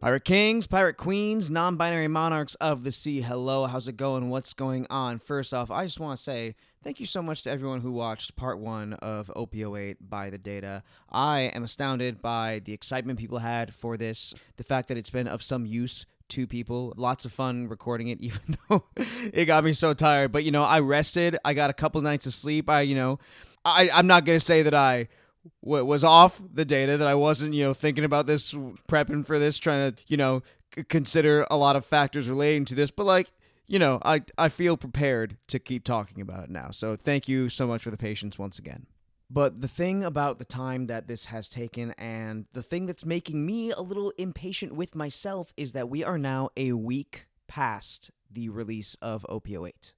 Pirate Kings, Pirate Queens, non-binary monarchs of the sea, hello, how's it going, what's going on? First off, I just want to say thank you so much to everyone who watched part 1 of OP08 by the data. I am astounded by the excitement people had for this, the fact that it's been of some use to people. Lots of fun recording it, even though it got me so tired. But, I rested, I got a couple nights of sleep, I'm not going to say that I was off the data, that I wasn't, thinking about this, prepping for this, trying to, consider a lot of factors relating to this. But I feel prepared to keep talking about it now. So thank you so much for the patience once again. But the thing about the time that this has taken, and the thing that's making me a little impatient with myself, is that we are now a week past the release of OP08.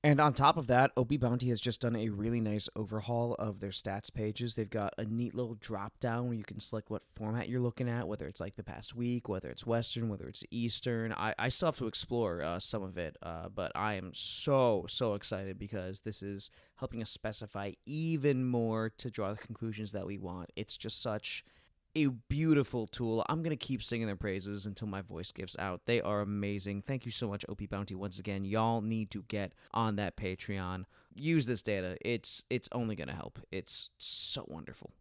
And on top of that, OPBounty has just done a really nice overhaul of their stats pages. They've got a neat little drop down where you can select what format you're looking at, whether it's like the past week, whether it's Western, whether it's Eastern. I still have to explore some of it, but I am so excited because this is helping us specify even more to draw the conclusions that we want. It's just such a beautiful tool. I'm going to keep singing their praises until my voice gives out. They are amazing. Thank you so much, OPBounty, once again. Y'all need to get on that Patreon. Use this data. It's only going to help. It's so wonderful.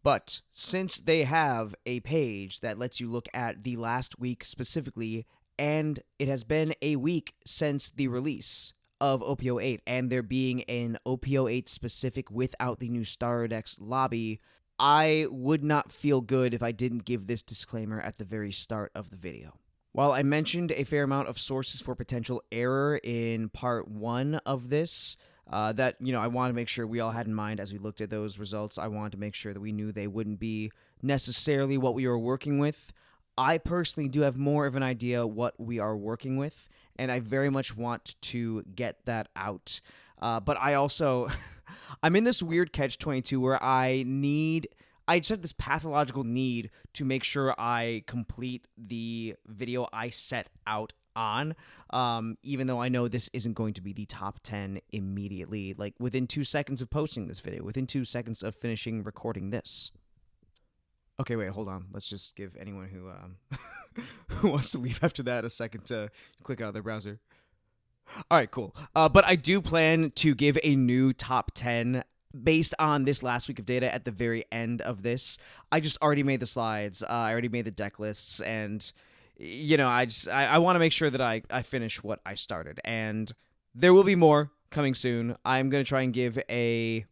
But since they have a page that lets you look at the last week specifically, and it has been a week since the release of OP08, and there being an OP08 specific without the new Starter Decks lobby, I would not feel good if I didn't give this disclaimer at the very start of the video. While I mentioned a fair amount of sources for potential error in part 1 of this, that, I wanted to make sure we all had in mind as we looked at those results. I wanted to make sure that we knew they wouldn't be necessarily what we were working with. I personally do have more of an idea what we are working with, and I very much want to get that out. But I also, I'm in this weird catch-22 where I just have this pathological need to make sure I complete the video I set out on, even though I know this isn't going to be the top 10 immediately, like within 2 seconds of posting this video, within 2 seconds of finishing recording this. Okay, wait, hold on. Let's just give anyone who who wants to leave after that a second to click out of their browser. All right, cool. But I do plan to give a new top 10 based on this last week of data at the very end of this. I just already made the slides. I already made the deck lists, and I want to make sure that I finish what I started. And there will be more coming soon. I'm going to try and give a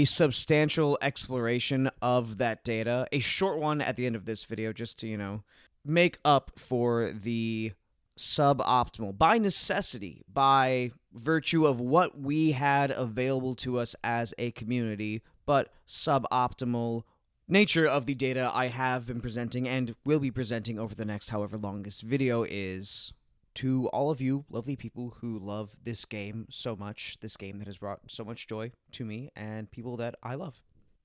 substantial exploration of that data, a short one at the end of this video, just to, make up for the suboptimal, by necessity, by virtue of what we had available to us as a community, but suboptimal nature of the data I have been presenting and will be presenting over the next however long this video is. To all of you lovely people who love this game so much, this game that has brought so much joy to me and people that I love.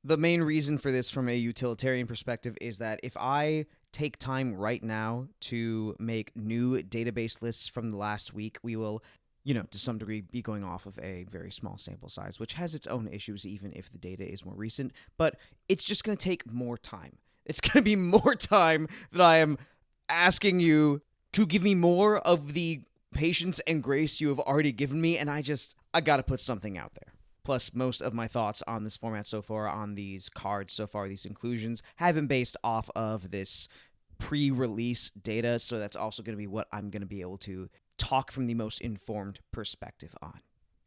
The main reason for this from a utilitarian perspective is that if I take time right now to make new database lists from the last week, we will, to some degree be going off of a very small sample size, which has its own issues even if the data is more recent, but it's just going to take more time. It's going to be more time that I am asking you to give me more of the patience and grace you have already given me, and I got to put something out there. Plus, most of my thoughts on this format so far, on these cards so far, these inclusions, have been based off of this pre-release data, so that's also going to be what I'm going to be able to talk from the most informed perspective on.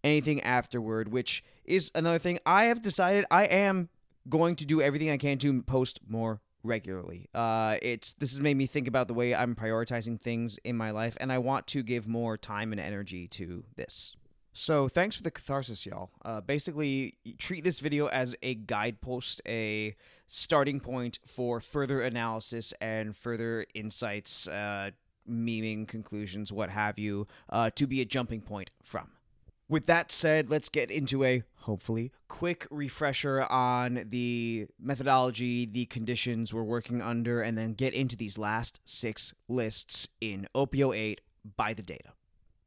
Anything afterward, which is another thing, I have decided I am going to do everything I can to post more regularly. This has made me think about the way I'm prioritizing things in my life, and I want to give more time and energy to this. So thanks for the catharsis, y'all. Basically, treat this video as a guidepost, a starting point for further analysis and further insights, memeing, conclusions, what have you, to be a jumping point from. With that said, let's get into a, hopefully, quick refresher on the methodology, the conditions we're working under, and then get into these last 6 lists in OP08 by the data.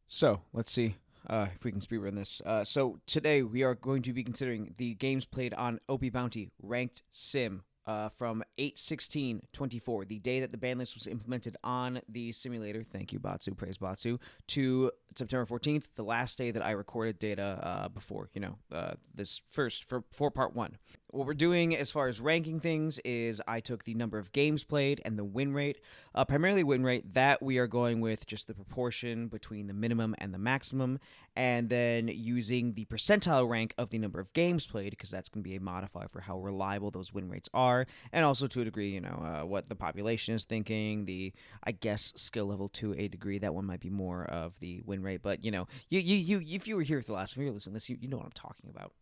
So, let's see if we can speedrun this. So, today we are going to be considering the games played on OPBounty Ranked Sim from 8/16/24, the day that the ban list was implemented on the simulator. Thank you, Batsu. Praise Batsu. To September 14th, the last day that I recorded data before, this first for part 1. What we're doing as far as ranking things is I took the number of games played and the win rate, primarily win rate, that we are going with just the proportion between the minimum and the maximum, and then using the percentile rank of the number of games played, because that's going to be a modifier for how reliable those win rates are, and also to a degree, what the population is thinking, I guess, skill level to a degree. That one might be more of the win rate, but, you if you were here for the last one, you're listening to this, you know what I'm talking about.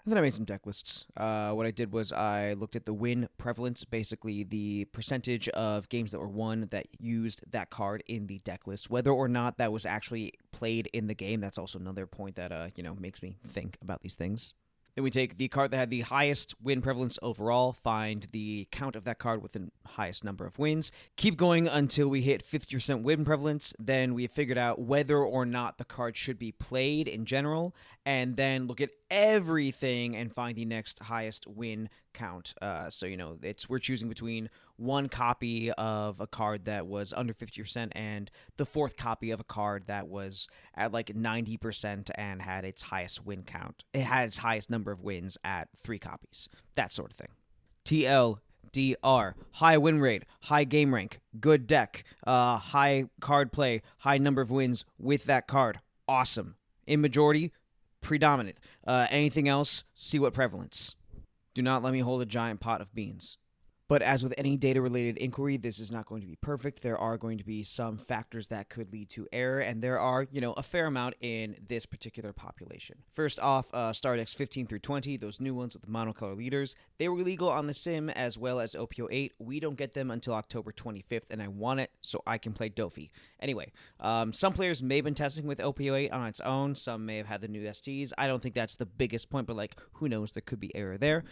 And then I made some deck lists. What I did was I looked at the win prevalence, basically the percentage of games that were won that used that card in the deck list, whether or not that was actually played in the game. That's also another point that, makes me think about these things. Then we take the card that had the highest win prevalence overall, find the count of that card with the highest number of wins, keep going until we hit 50% win prevalence. Then we figured out whether or not the card should be played in general, and then look at everything and find the next highest win count. We're choosing between one copy of a card that was under 50% and the fourth copy of a card that was at like 90% and had its highest win count. It had its highest number of wins at 3 copies. That sort of thing. TLDR, high win rate, high game rank, good deck, high card play, high number of wins with that card. Awesome. In majority, predominant. Anything else, see what prevalence. Do not let me hold a giant pot of beans. But as with any data-related inquiry, this is not going to be perfect. There are going to be some factors that could lead to error, and there are, a fair amount in this particular population. First off, star decks 15 through 20, those new ones with the monocolor leaders, they were legal on the sim as well as OP08. We don't get them until October 25th, and I want it so I can play Dofi. Anyway, some players may have been testing with OP08 on its own. Some may have had the new STs. I don't think that's the biggest point, but who knows? There could be error there.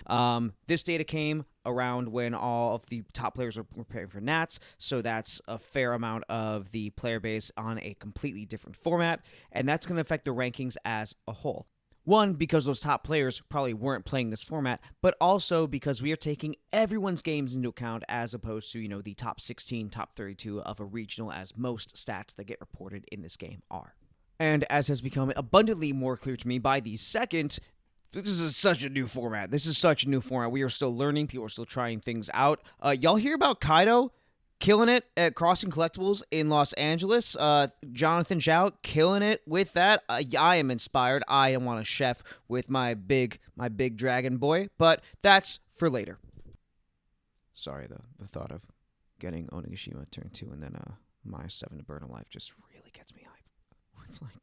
This data came around when all of the top players were preparing for Nats, so that's a fair amount of the player base on a completely different format, and that's going to affect the rankings as a whole. One, because those top players probably weren't playing this format, but also because we are taking everyone's games into account as opposed to, the top 16, top 32 of a regional, as most stats that get reported in this game are. And as has become abundantly more clear to me by the second, this is such a new format. We are still learning. People are still trying things out. Y'all hear about Kaido killing it at Crossing Collectibles in Los Angeles? Jonathan Zhao killing it with that. I am inspired. I want a chef with my big dragon boy, but that's for later. Sorry, the thought of getting Onigashima turn 2 and then my 7 to burn alive just really gets me hyped.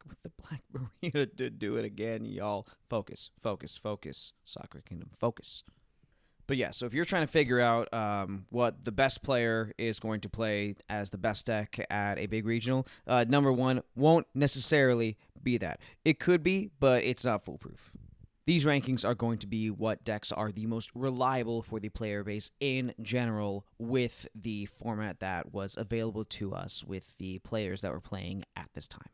With the Black Marina to do it again, y'all. Focus. Sakura Kingdom, focus. But yeah, so if you're trying to figure out what the best player is going to play as the best deck at a big regional, number 1 won't necessarily be that. It could be, but it's not foolproof. These rankings are going to be what decks are the most reliable for the player base in general with the format that was available to us with the players that were playing at this time.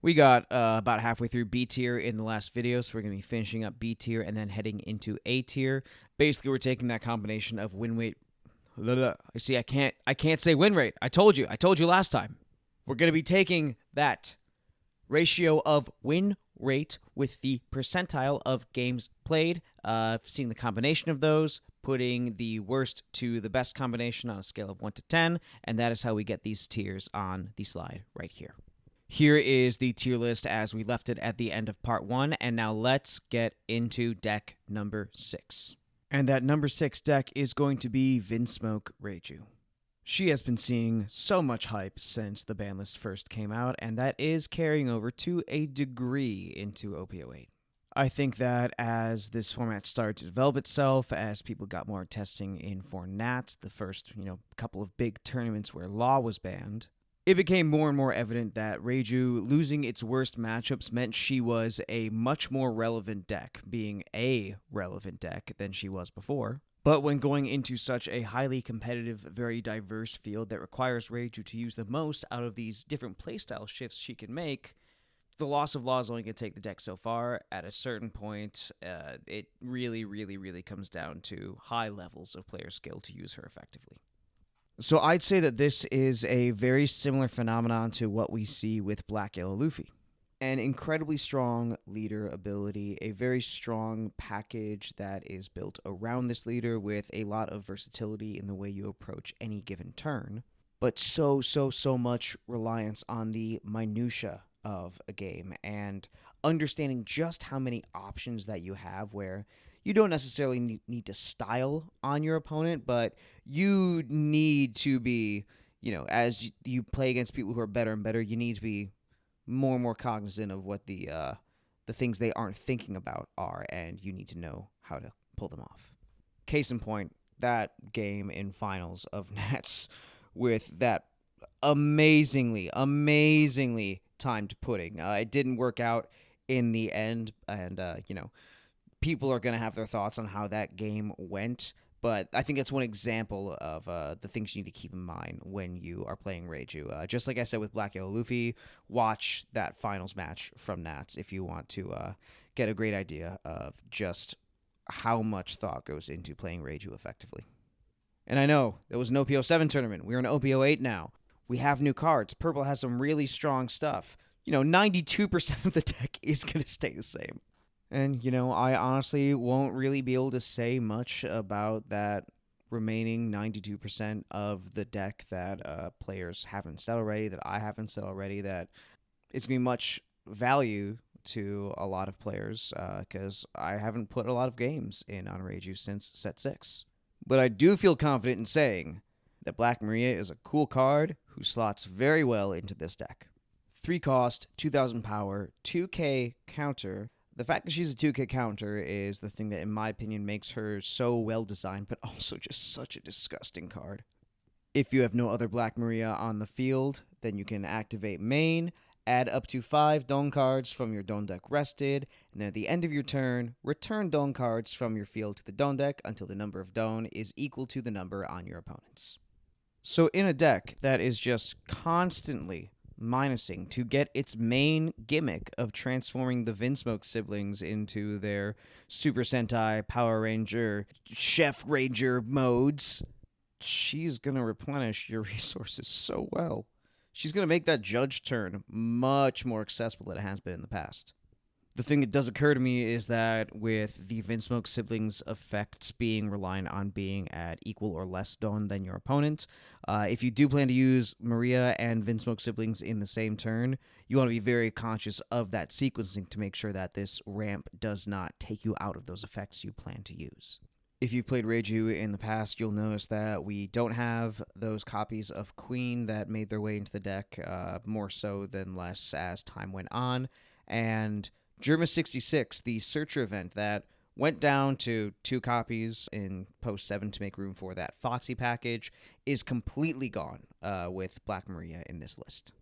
We got about halfway through B tier in the last video, so we're going to be finishing up B tier and then heading into A tier. Basically, we're taking that combination of win rate. See, I can't say win rate. I told you last time. We're going to be taking that ratio of win rate with the percentile of games played, seeing the combination of those, putting the worst to the best combination on a scale of 1 to 10, and that is how we get these tiers on the slide right here. Here is the tier list as we left it at the end of part 1, and now let's get into deck number 6. And that number 6 deck is going to be Vinsmoke Reiju. She has been seeing so much hype since the ban list first came out, and that is carrying over to a degree into OP08. I think that as this format started to develop itself, as people got more testing in for Nats, the first, couple of big tournaments where Law was banned, it became more and more evident that Reiju losing its worst matchups meant she was a much more relevant deck, being a relevant deck than she was before. But when going into such a highly competitive, very diverse field that requires Reiju to use the most out of these different playstyle shifts she can make, The loss of law is only going to take the deck so far. At a certain point, it really, really, really comes down to high levels of player skill to use her effectively. So I'd say that this is a very similar phenomenon to what we see with Black Yellow Luffy. An incredibly strong leader ability, a very strong package that is built around this leader with a lot of versatility in the way you approach any given turn, but so much reliance on the minutia of a game and understanding just how many options that you have, where you don't necessarily need to style on your opponent, but you need to be, as you play against people who are better and better, you need to be more and more cognizant of what the things they aren't thinking about are, and you need to know how to pull them off. Case in point, that game in finals of Nats with that amazingly timed pudding. It didn't work out in the end, and people are going to have their thoughts on how that game went, but I think that's one example of the things you need to keep in mind when you are playing Reiju. Just like I said with Black Yellow Luffy, watch that finals match from Nats if you want to get a great idea of just how much thought goes into playing Reiju effectively. And I know there was an OP07 tournament. We're in OP08 now. We have new cards. Purple has some really strong stuff. 92% of the deck is going to stay the same. And, I honestly won't really be able to say much about that remaining 92% of the deck that players haven't set already, that I haven't set already, that it's going to be much value to a lot of players because I haven't put a lot of games in on Reiju since Set 6. But I do feel confident in saying that Black Maria is a cool card who slots very well into this deck. 3 cost, 2,000 power, 2k counter. The fact that she's a 2k counter is the thing that, in my opinion, makes her so well designed, but also just such a disgusting card. If you have no other Black Maria on the field, then you can activate main, add up to 5 Don cards from your Don deck rested, and then at the end of your turn, return Don cards from your field to the Don deck until the number of Don is equal to the number on your opponent's. So in a deck that is just constantly minusing to get its main gimmick of transforming the Vinsmoke siblings into their Super Sentai, Power Ranger, Chef Ranger modes, she's going to replenish your resources so well. She's going to make that judge turn much more accessible than it has been in the past. The thing that does occur to me is that with the Vinsmoke siblings' effects being reliant on being at equal or less Don than your opponent, if you do plan to use Maria and Vinsmoke siblings in the same turn, you want to be very conscious of that sequencing to make sure that this ramp does not take you out of those effects you plan to use. If you've played Reiju in the past, you'll notice that we don't have those copies of Queen that made their way into the deck, more so than less as time went on, and Germa 66, the Searcher event that went down to 2 copies in Post 7 to make room for that Foxy package, is completely gone with Black Maria in this list.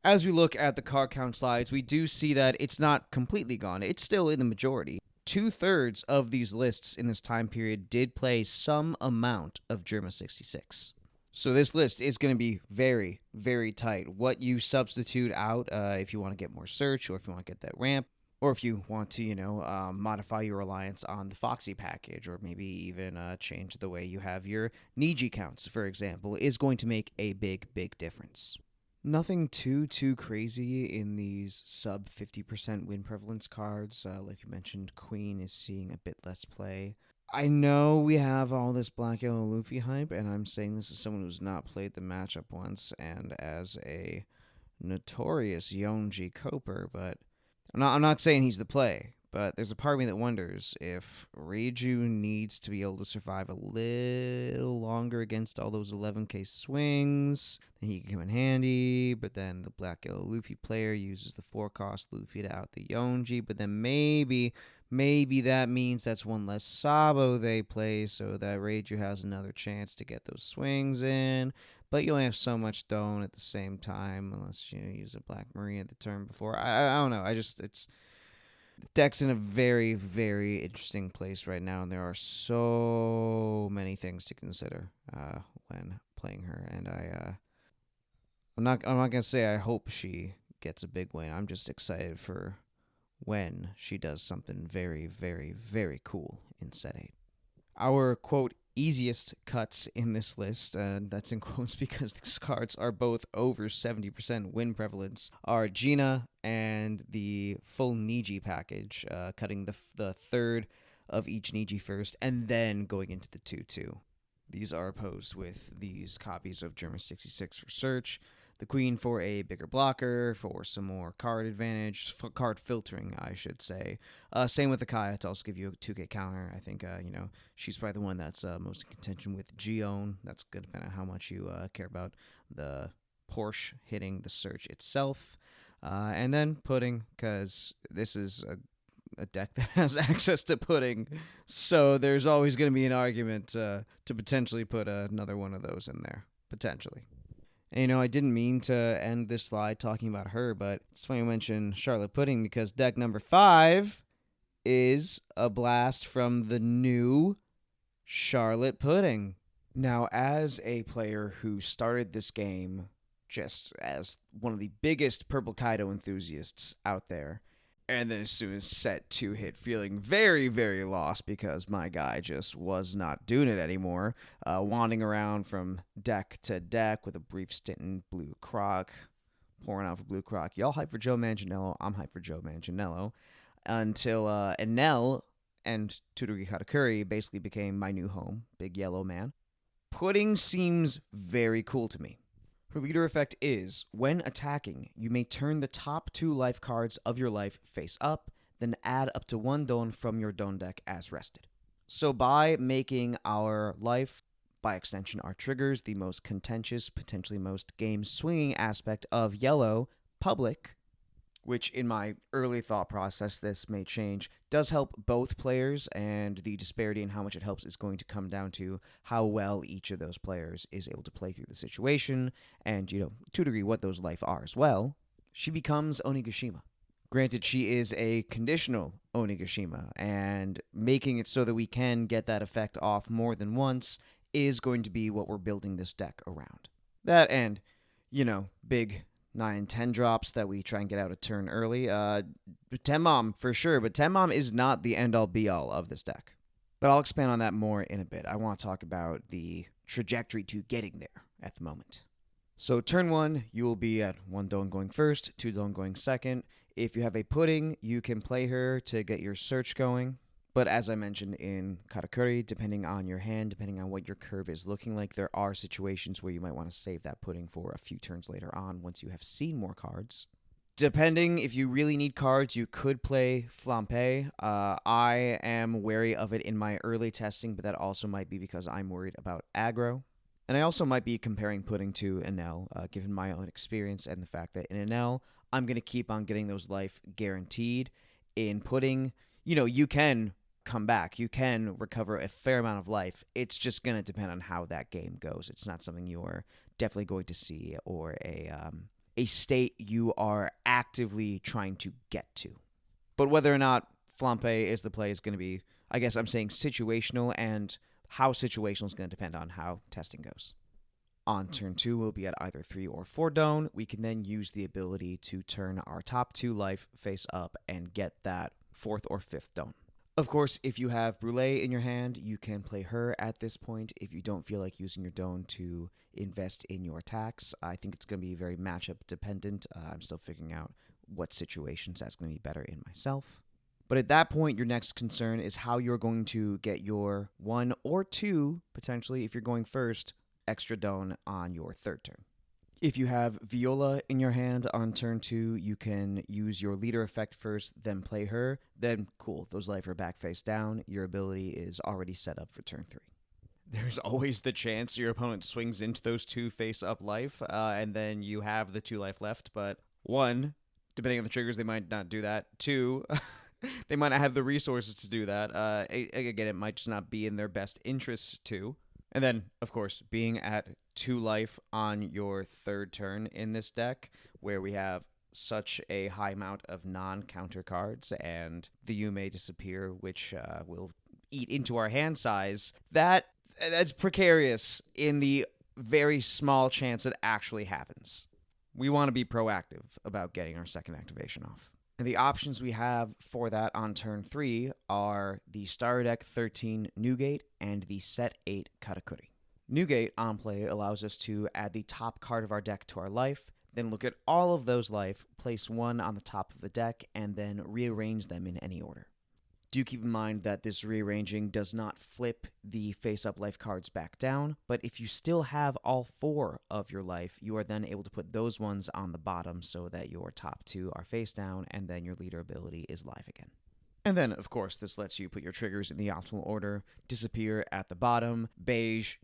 As we look at the card count slides, we do see that it's not completely gone. It's still in the majority. 2/3 of these lists in this time period did play some amount of Germa 66. So this list is going to be very, very tight. What you substitute out if you want to get more search or if you want to get that ramp, or if you want to, modify your reliance on the Foxy package, or maybe even change the way you have your Niji counts, for example, is going to make a big, big difference. Nothing too crazy in these sub 50% win prevalence cards. Like you mentioned, Queen is seeing a bit less play. I know we have all this Black Yellow Luffy hype, and I'm saying this as someone who's not played the matchup once, and as a notorious Yonji Coper, but I'm not saying he's the play, but there's a part of me that wonders if Reiju needs to be able to survive a little longer against all those 11k swings, then he can come in handy, but then the Black Yellow Luffy player uses the 4-cost Luffy to out the Yonji, but then maybe that means that's one less Sabo they play, so that Reiju has another chance to get those swings in. But you only have so much Don at the same time, unless you use a Black Maria the turn before. I don't know. The deck's in a very, very interesting place right now, and there are so many things to consider when playing her. And I'm not gonna say I hope she gets a big win. I'm just excited for when she does something very, very, very cool in set 8. Our, quote, easiest cuts in this list, and that's in quotes because these cards are both over 70% win prevalence, are Gina and the full Niji package, cutting the third of each Niji first, and then going into the 2-2. These are opposed with these copies of German 66 for search, the Queen for a bigger blocker, for some more card advantage, for card filtering, I should say. Same with the Kaya to also give you a 2K counter. I think, she's probably the one that's most in contention with Gion. That's good depending on how much you care about the Porsche hitting the search itself. And then Pudding, because this is a deck that has access to Pudding, so there's always going to be an argument to potentially put another one of those in there, potentially. And, I didn't mean to end this slide talking about her, but it's funny you mention Charlotte Pudding because deck number 5 is a blast from the new Charlotte Pudding. Now, as a player who started this game just as one of the biggest Purple Kaido enthusiasts out there, and then as soon as set 2 hit, feeling very, very lost because my guy just was not doing it anymore. Wandering around from deck to deck with a brief stint in Blue Croc, pouring out for Blue Croc. Y'all hype for Joe Manganiello. I'm hype for Joe Manganiello. Until Enel and Todoroki Katakuri basically became my new home, Big Yellow Man. Pudding seems very cool to me. Her leader effect is, when attacking, you may turn the top 2 life cards of your life face up, then add up to 1 Don from your Don deck as rested. So by making our life, by extension our triggers, the most contentious, potentially most game-swinging aspect of Yellow, public, which in my early thought process, this may change, does help both players, and the disparity in how much it helps is going to come down to how well each of those players is able to play through the situation, and, to a degree, what those life are as well. She becomes Onigashima. Granted, she is a conditional Onigashima, and making it so that we can get that effect off more than once is going to be what we're building this deck around. That and, big 9 and 10 drops that we try and get out a turn early. Tenmom for sure, but Tenmom is not the end-all be-all of this deck. But I'll expand on that more in a bit. I want to talk about the trajectory to getting there at the moment. So turn 1, you will be at 1 Don going first, 2 Don going second. If you have a Pudding, you can play her to get your search going. But as I mentioned in Katakuri, depending on your hand, depending on what your curve is looking like, there are situations where you might want to save that Pudding for a few turns later on once you have seen more cards. Depending, if you really need cards, you could play Flampe. I am wary of it in my early testing, but that also might be because I'm worried about aggro. And I also might be comparing Pudding to Enel, given my own experience and the fact that in Enel, I'm going to keep on getting those life guaranteed. In Pudding, you can come back. You can recover a fair amount of life. It's just going to depend on how that game goes. It's not something you're definitely going to see or a state you are actively trying to get to. But whether or not Flampe is the play is going to be, I guess I'm saying situational, and how situational is going to depend on how testing goes. On turn 2, we'll be at either 3 or 4 Don. We can then use the ability to turn our top 2 life face up and get that 4th or 5th Don. Of course, if you have Brule in your hand, you can play her at this point if you don't feel like using your Don to invest in your attacks. I think it's going to be very matchup dependent. I'm still figuring out what situations that's going to be better in myself. But at that point, your next concern is how you're going to get your 1 or 2, potentially, if you're going first, extra Don on your 3rd turn. If you have Viola in your hand on turn 2, you can use your leader effect first, then play her. Then, cool, those life are back face down. Your ability is already set up for turn 3. There's always the chance your opponent swings into those 2 face-up life, and then you have the 2 life left. But 1, depending on the triggers, they might not do that. 2, they might not have the resources to do that. Again, it might just not be in their best interest to. And then, of course, being at 2 life on your 3rd turn in this deck, where we have such a high amount of non-counter cards, and the Yume disappear, which will eat into our hand size, that's precarious in the very small chance it actually happens. We want to be proactive about getting our second activation off. And the options we have for that on turn 3 are the Starter Deck 13 Newgate and the Set 8 Katakuri. Newgate on play allows us to add the top card of our deck to our life, then look at all of those life, place one on the top of the deck, and then rearrange them in any order. Do keep in mind that this rearranging does not flip the face-up life cards back down, but if you still have all 4 of your life, you are then able to put those ones on the bottom so that your top 2 are face down, and then your leader ability is live again. And then, of course, this lets you put your triggers in the optimal order, disappear at the bottom, beige,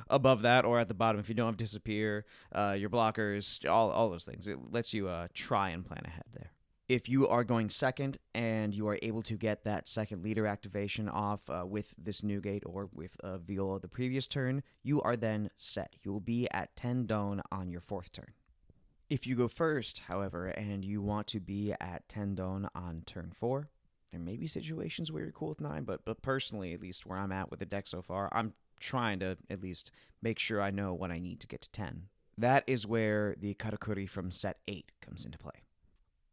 above that, or at the bottom if you don't have disappear, your blockers, all those things. It lets you try and plan ahead there. If you are going second and you are able to get that second leader activation off with this Newgate or with Viola the previous turn, you are then set. You will be at 10 Don on your 4th turn. If you go first, however, and you want to be at 10 Don on turn 4, there may be situations where you're cool with 9, but personally, at least where I'm at with the deck so far, I'm trying to at least make sure I know what I need to get to 10. That is where the Katakuri from set 8 comes into play.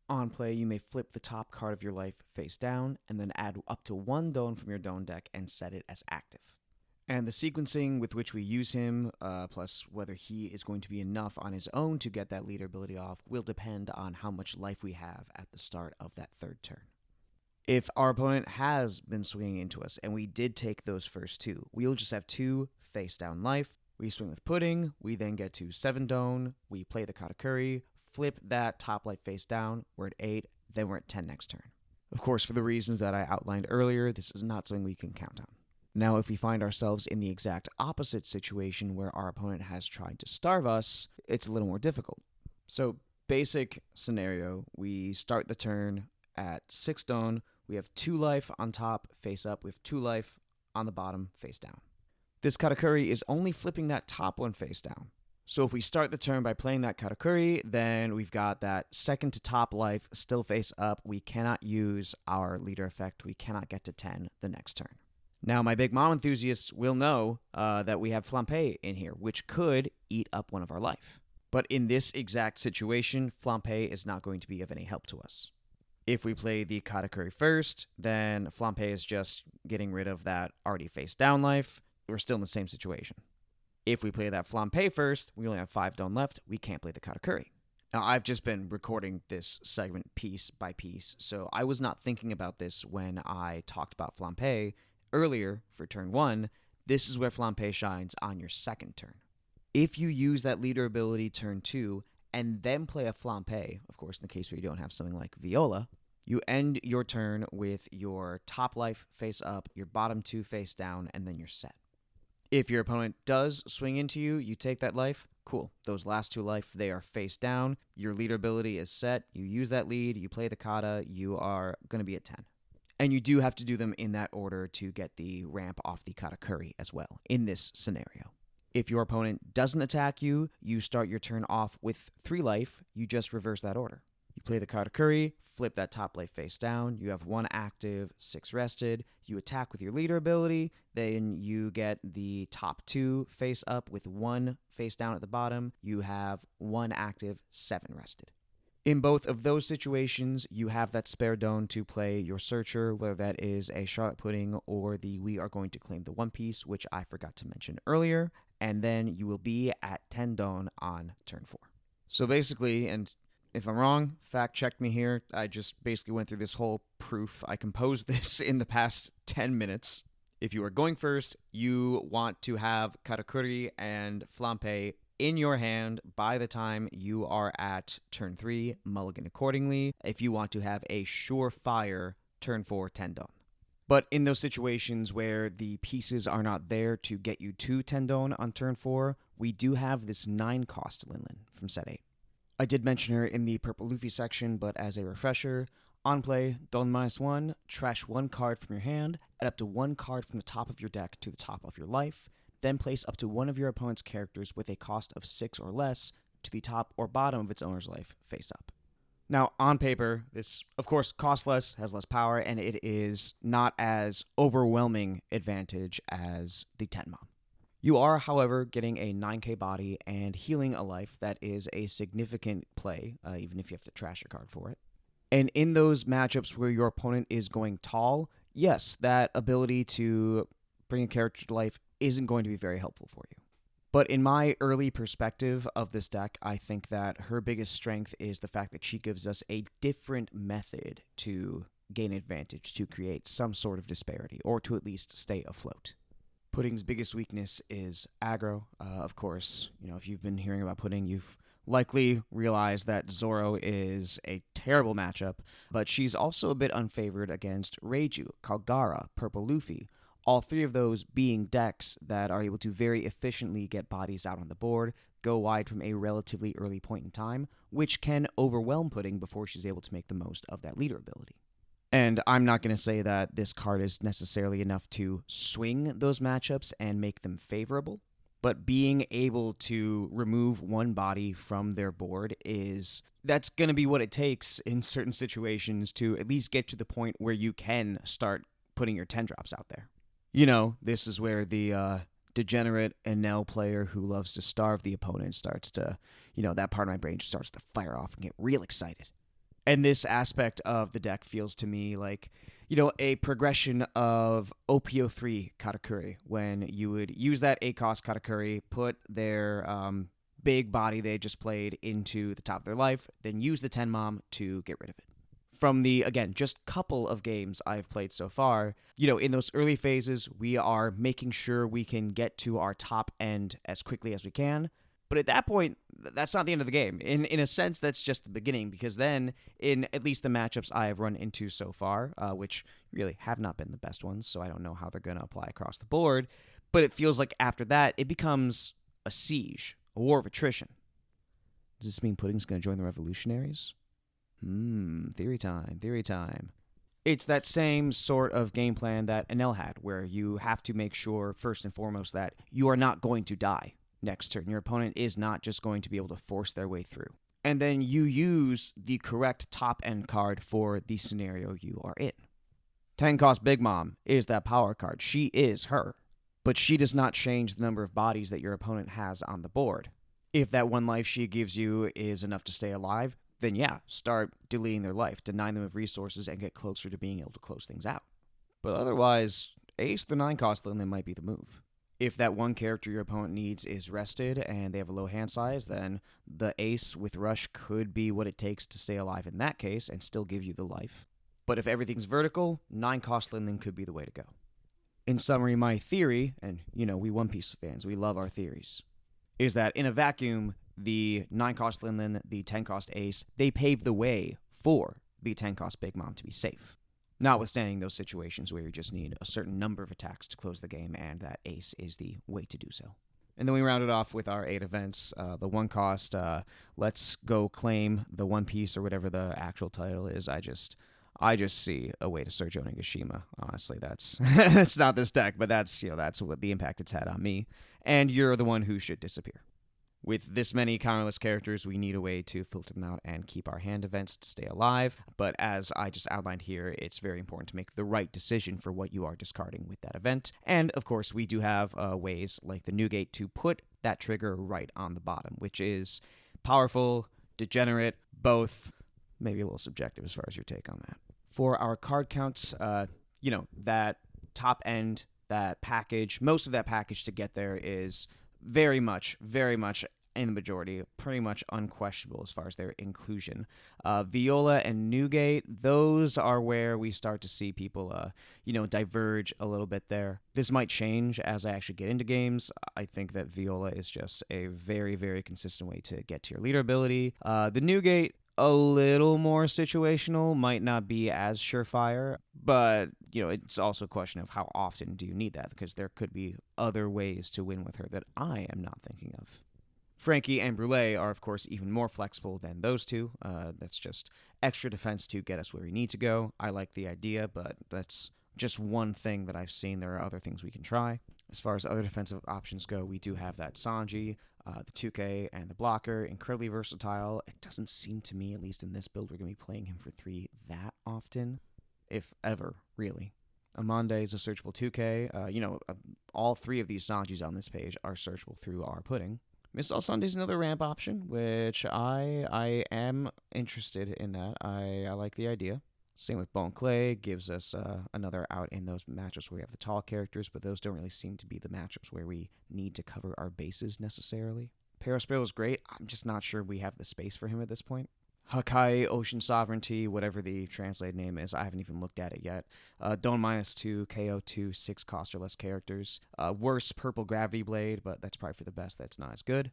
On play, you may flip the top card of your life face down, and then add up to 1 Don from your Don deck and set it as active. And the sequencing with which we use him, plus whether he is going to be enough on his own to get that leader ability off, will depend on how much life we have at the start of that 3rd turn. If our opponent has been swinging into us, and we did take those first 2, we'll just have 2 face down life. We swing with Pudding, we then get to 7 Don, we play the Katakuri, flip that top life face down, we're at 8, then we're at 10 next turn. Of course, for the reasons that I outlined earlier, this is not something we can count on. Now, if we find ourselves in the exact opposite situation where our opponent has tried to starve us, it's a little more difficult. So, basic scenario, we start the turn at 6 Don, we have 2 life on top, face up, we have 2 life on the bottom, face down. This Katakuri is only flipping that top one face down. So if we start the turn by playing that Katakuri, then we've got that second to top life still face up. We cannot use our leader effect. We cannot get to 10 the next turn. Now, my Big Mom enthusiasts will know that we have Flampe in here, which could eat up one of our life. But in this exact situation, Flampe is not going to be of any help to us. If we play the Katakuri first, then Flampe is just getting rid of that already face down life. We're still in the same situation. If we play that Flampe first, we only have 5 Don left, we can't play the Katakuri. Now, I've just been recording this segment piece by piece, so I was not thinking about this when I talked about Flampe earlier for turn 1. This is where Flampe shines on your 2nd turn. If you use that leader ability turn 2 and then play a Flampe, of course, in the case where you don't have something like Viola, you end your turn with your top life face up, your bottom 2 face down, and then you're set. If your opponent does swing into you, you take that life, cool. Those last 2 life, they are face down. Your leader ability is set. You use that lead, you play the kata, you are going to be at 10. And you do have to do them in that order to get the ramp off the Katakuri as well, in this scenario. If your opponent doesn't attack you, you start your turn off with 3 life, you just reverse that order. You play the Katakuri, flip that top life face down, you have 1 active, 6 rested, you attack with your leader ability, then you get the top 2 face up with 1 face down at the bottom, you have 1 active, 7 rested. In both of those situations, you have that spare Don to play your Searcher, whether that is a Charlotte Pudding or the We Are Going to Claim the One Piece, which I forgot to mention earlier, and then you will be at 10 Don on turn 4. So basically, and if I'm wrong, fact check me here. I just basically went through this whole proof. I composed this in the past 10 minutes. If you are going first, you want to have Katakuri and Flampe in your hand by the time you are at turn 3, mulligan accordingly, if you want to have a surefire turn 4 10 Don. But in those situations where the pieces are not there to get you to 10 Don on turn 4, we do have this 9 cost Linlin from set 8. I did mention her in the Purple Luffy section, but as a refresher, on play, Don -1, trash 1 card from your hand, add up to 1 card from the top of your deck to the top of your life, then place up to 1 of your opponent's characters with a cost of 6 or less to the top or bottom of its owner's life, face up. Now, on paper, this, of course, costs less, has less power, and it is not as overwhelming advantage as the Tenmon. You are, however, getting a 9k body and healing a life that is a significant play, even if you have to trash your card for it. And in those matchups where your opponent is going tall, yes, that ability to bring a character to life isn't going to be very helpful for you. But in my early perspective of this deck, I think that her biggest strength is the fact that she gives us a different method to gain advantage, to create some sort of disparity, or to at least stay afloat. Pudding's biggest weakness is aggro. Of course, if you've been hearing about Pudding, you've likely realized that Zoro is a terrible matchup, but she's also a bit unfavored against Reiju, Kalgara, Purple Luffy, all three of those being decks that are able to very efficiently get bodies out on the board, go wide from a relatively early point in time, which can overwhelm Pudding before she's able to make the most of that leader ability. And I'm not going to say that this card is necessarily enough to swing those matchups and make them favorable, but being able to remove one body from their board that's going to be what it takes in certain situations to at least get to the point where you can start putting your 10 drops out there. This is where the degenerate Enel player who loves to starve the opponent starts to, that part of my brain starts to fire off and get real excited. And this aspect of the deck feels to me like, a progression of OP03 Katakuri, when you would use that 8-cost Katakuri, put their big body they just played into the top of their life, then use the 10 mom to get rid of it. From the, again, just couple of games I've played so far, in those early phases, we are making sure we can get to our top end as quickly as we can. But at that point, that's not the end of the game. In a sense, that's just the beginning, because then, in at least the matchups I have run into so far, which really have not been the best ones, so I don't know how they're going to apply across the board, but it feels like after that, it becomes a siege, a war of attrition. Does this mean Pudding's going to join the revolutionaries? Theory time. It's that same sort of game plan that Enel had, where you have to make sure, first and foremost, that you are not going to die next turn. Your opponent is not just going to be able to force their way through. And then you use the correct top-end card for the scenario you are in. 10-cost Big Mom is that power card. She is her. But she does not change the number of bodies that your opponent has on the board. If that one life she gives you is enough to stay alive, then yeah, start deleting their life, deny them of resources, and get closer to being able to close things out. But otherwise, ace the 9-cost Lin might be the move. If that one character your opponent needs is rested and they have a low hand size, then the ace with rush could be what it takes to stay alive in that case and still give you the life. But if everything's vertical, 9-cost Lin could be the way to go. In summary, my theory, and we One Piece fans, we love our theories, is that in a vacuum, the 9-cost Lin, the 10-cost ace, they pave the way for the 10-cost Big Mom to be safe. Notwithstanding those situations where you just need a certain number of attacks to close the game, and that ace is the way to do so. And then we rounded off with our 8 events. The 1-cost, let's go claim the One Piece, or whatever the actual title is. I just see a way to search Onigashima. Honestly, that's that's not this deck, but that's what the impact it's had on me. And you're the one who should disappear. With this many counterless characters, we need a way to filter them out and keep our hand events to stay alive. But as I just outlined here, it's very important to make the right decision for what you are discarding with that event. And, of course, we do have ways like the Newgate to put that trigger right on the bottom, which is powerful, degenerate, both. Maybe a little subjective as far as your take on that. For our card counts, that top end, that package, most of that package to get there is very much in the majority, pretty much unquestionable as far as their inclusion. Viola and Newgate, those are where we start to see people, diverge a little bit there. This might change as I actually get into games. I think that Viola is just a very, very consistent way to get to your leader ability. The Newgate, a little more situational, might not be as surefire, but it's also a question of how often do you need that, because there could be other ways to win with her that I am not thinking of. Frankie and Brule are, of course, even more flexible than those two. That's just extra defense to get us where we need to go. I like the idea, but that's just one thing that I've seen. There are other things we can try. As far as other defensive options go, we do have that Sanji, the 2K, and the blocker. Incredibly versatile. It doesn't seem to me, at least in this build, we're going to be playing him for 3 that often, if ever, really. Amande is a searchable 2K. All three of these Sanjis on this page are searchable through our pudding. Mistall Sunday is another ramp option, which I am interested in that. I like the idea. Same with Bone Clay, gives us another out in those matchups where we have the tall characters, but those don't really seem to be the matchups where we need to cover our bases necessarily. Parasparrow is great. I'm just not sure we have the space for him at this point. Hakai, Ocean Sovereignty, whatever the translated name is, I haven't even looked at it yet. Don't -2, KO2, 6 cost or less characters. Worse, Purple Gravity Blade, but that's probably for the best. That's not as good.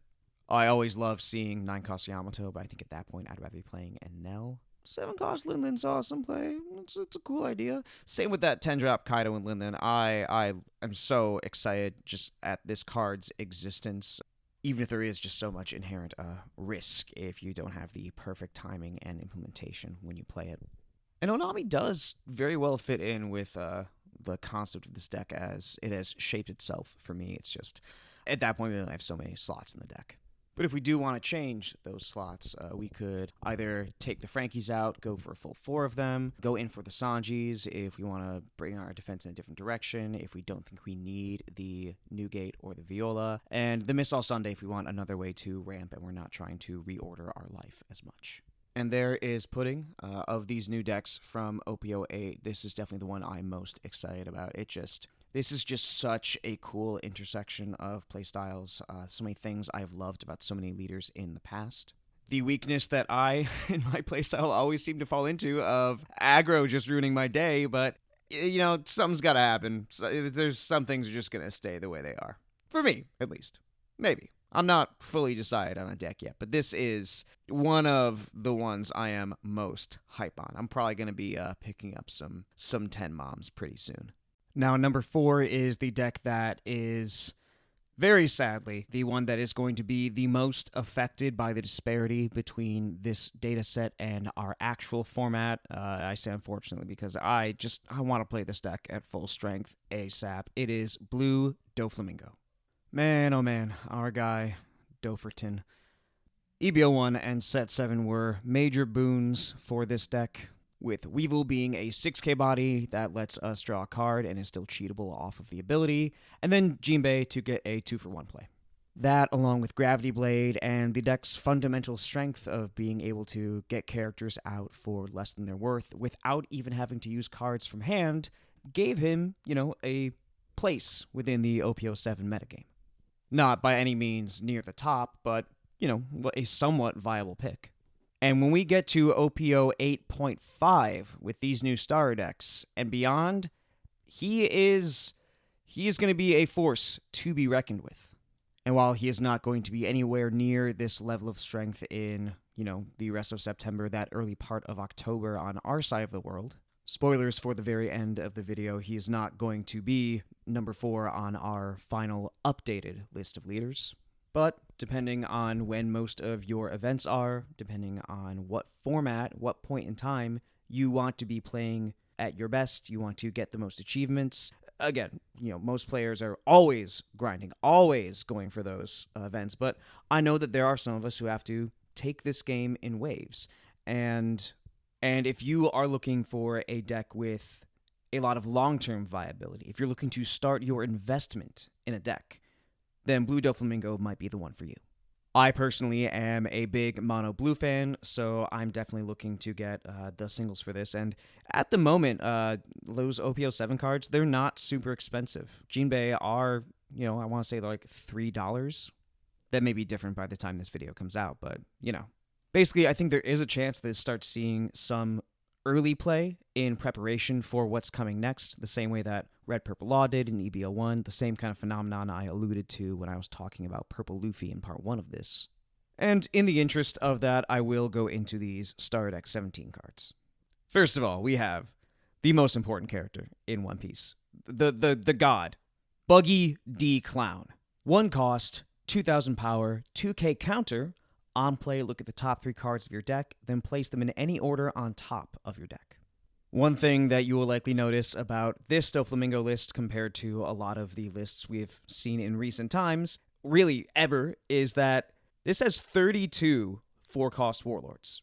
I always love seeing 9 cost Yamato, but I think at that point I'd rather be playing Enel. 7 cost Linlin's awesome play. It's a cool idea. Same with that 10 drop Kaido and Linlin. I am so excited just at this card's existence, even if there is just so much inherent risk if you don't have the perfect timing and implementation when you play it. And Onami does very well fit in with the concept of this deck as it has shaped itself for me. It's just, at that point, we only have so many slots in the deck. But if we do want to change those slots, we could either take the Frankies out, go for a full 4 of them, go in for the Sanjis if we want to bring our defense in a different direction, if we don't think we need the Newgate or the Viola, and the Mistall Sunday if we want another way to ramp and we're not trying to reorder our life as much. And there is Pudding. Of these new decks from OP08, this is definitely the one I'm most excited about. This is just such a cool intersection of playstyles. So many things I've loved about so many leaders in the past. The weakness that I, in my playstyle, always seem to fall into of aggro just ruining my day, but, something's got to happen. There's some things are just going to stay the way they are. For me, at least. Maybe. I'm not fully decided on a deck yet, but this is one of the ones I am most hype on. I'm probably going to be picking up some 10 moms pretty soon. Now, number 4 is the deck that is, very sadly, the one that is going to be the most affected by the disparity between this data set and our actual format. I say unfortunately because I want to play this deck at full strength ASAP. It is Blue Doflamingo. Man, oh man, our guy, Doferton. EBO1 and Set 7 were major boons for this deck, with Weevil being a 6k body that lets us draw a card and is still cheatable off of the ability, and then Jinbei to get a 2-for-1 play. That, along with Gravity Blade and the deck's fundamental strength of being able to get characters out for less than their worth without even having to use cards from hand, gave him, a place within the OP07 metagame. Not by any means near the top, but, a somewhat viable pick. And when we get to OP08.5 with these new starter decks and beyond, he is going to be a force to be reckoned with. And while he is not going to be anywhere near this level of strength in, the rest of September, that early part of October on our side of the world, spoilers for the very end of the video, he is not going to be number 4 on our final updated list of leaders. But depending on when most of your events are, depending on what format, what point in time you want to be playing at your best, you want to get the most achievements. Again, most players are always grinding, always going for those events. But I know that there are some of us who have to take this game in waves. And if you are looking for a deck with a lot of long-term viability, if you're looking to start your investment in a deck, then Blue Doflamingo might be the one for you. I personally am a big mono blue fan, so I'm definitely looking to get the singles for this. And at the moment, those OP07 cards, they're not super expensive. Jinbei are, I want to say they're like $3. That may be different by the time this video comes out, but, Basically, I think there is a chance that it starts seeing some early play in preparation for what's coming next, the same way that Red Purple Law did in EBO1, the same kind of phenomenon I alluded to when I was talking about Purple Luffy in part 1 of this. And in the interest of that, I will go into these Starter Deck 17 cards. First of all, we have the most important character in One Piece, the god, Buggy D Clown. 1 cost, 2,000 power, 2k counter. On play, look at the top 3 cards of your deck, then place them in any order on top of your deck. One thing that you will likely notice about this Doflamingo list compared to a lot of the lists we've seen in recent times, really ever, is that this has 32 4-cost Warlords.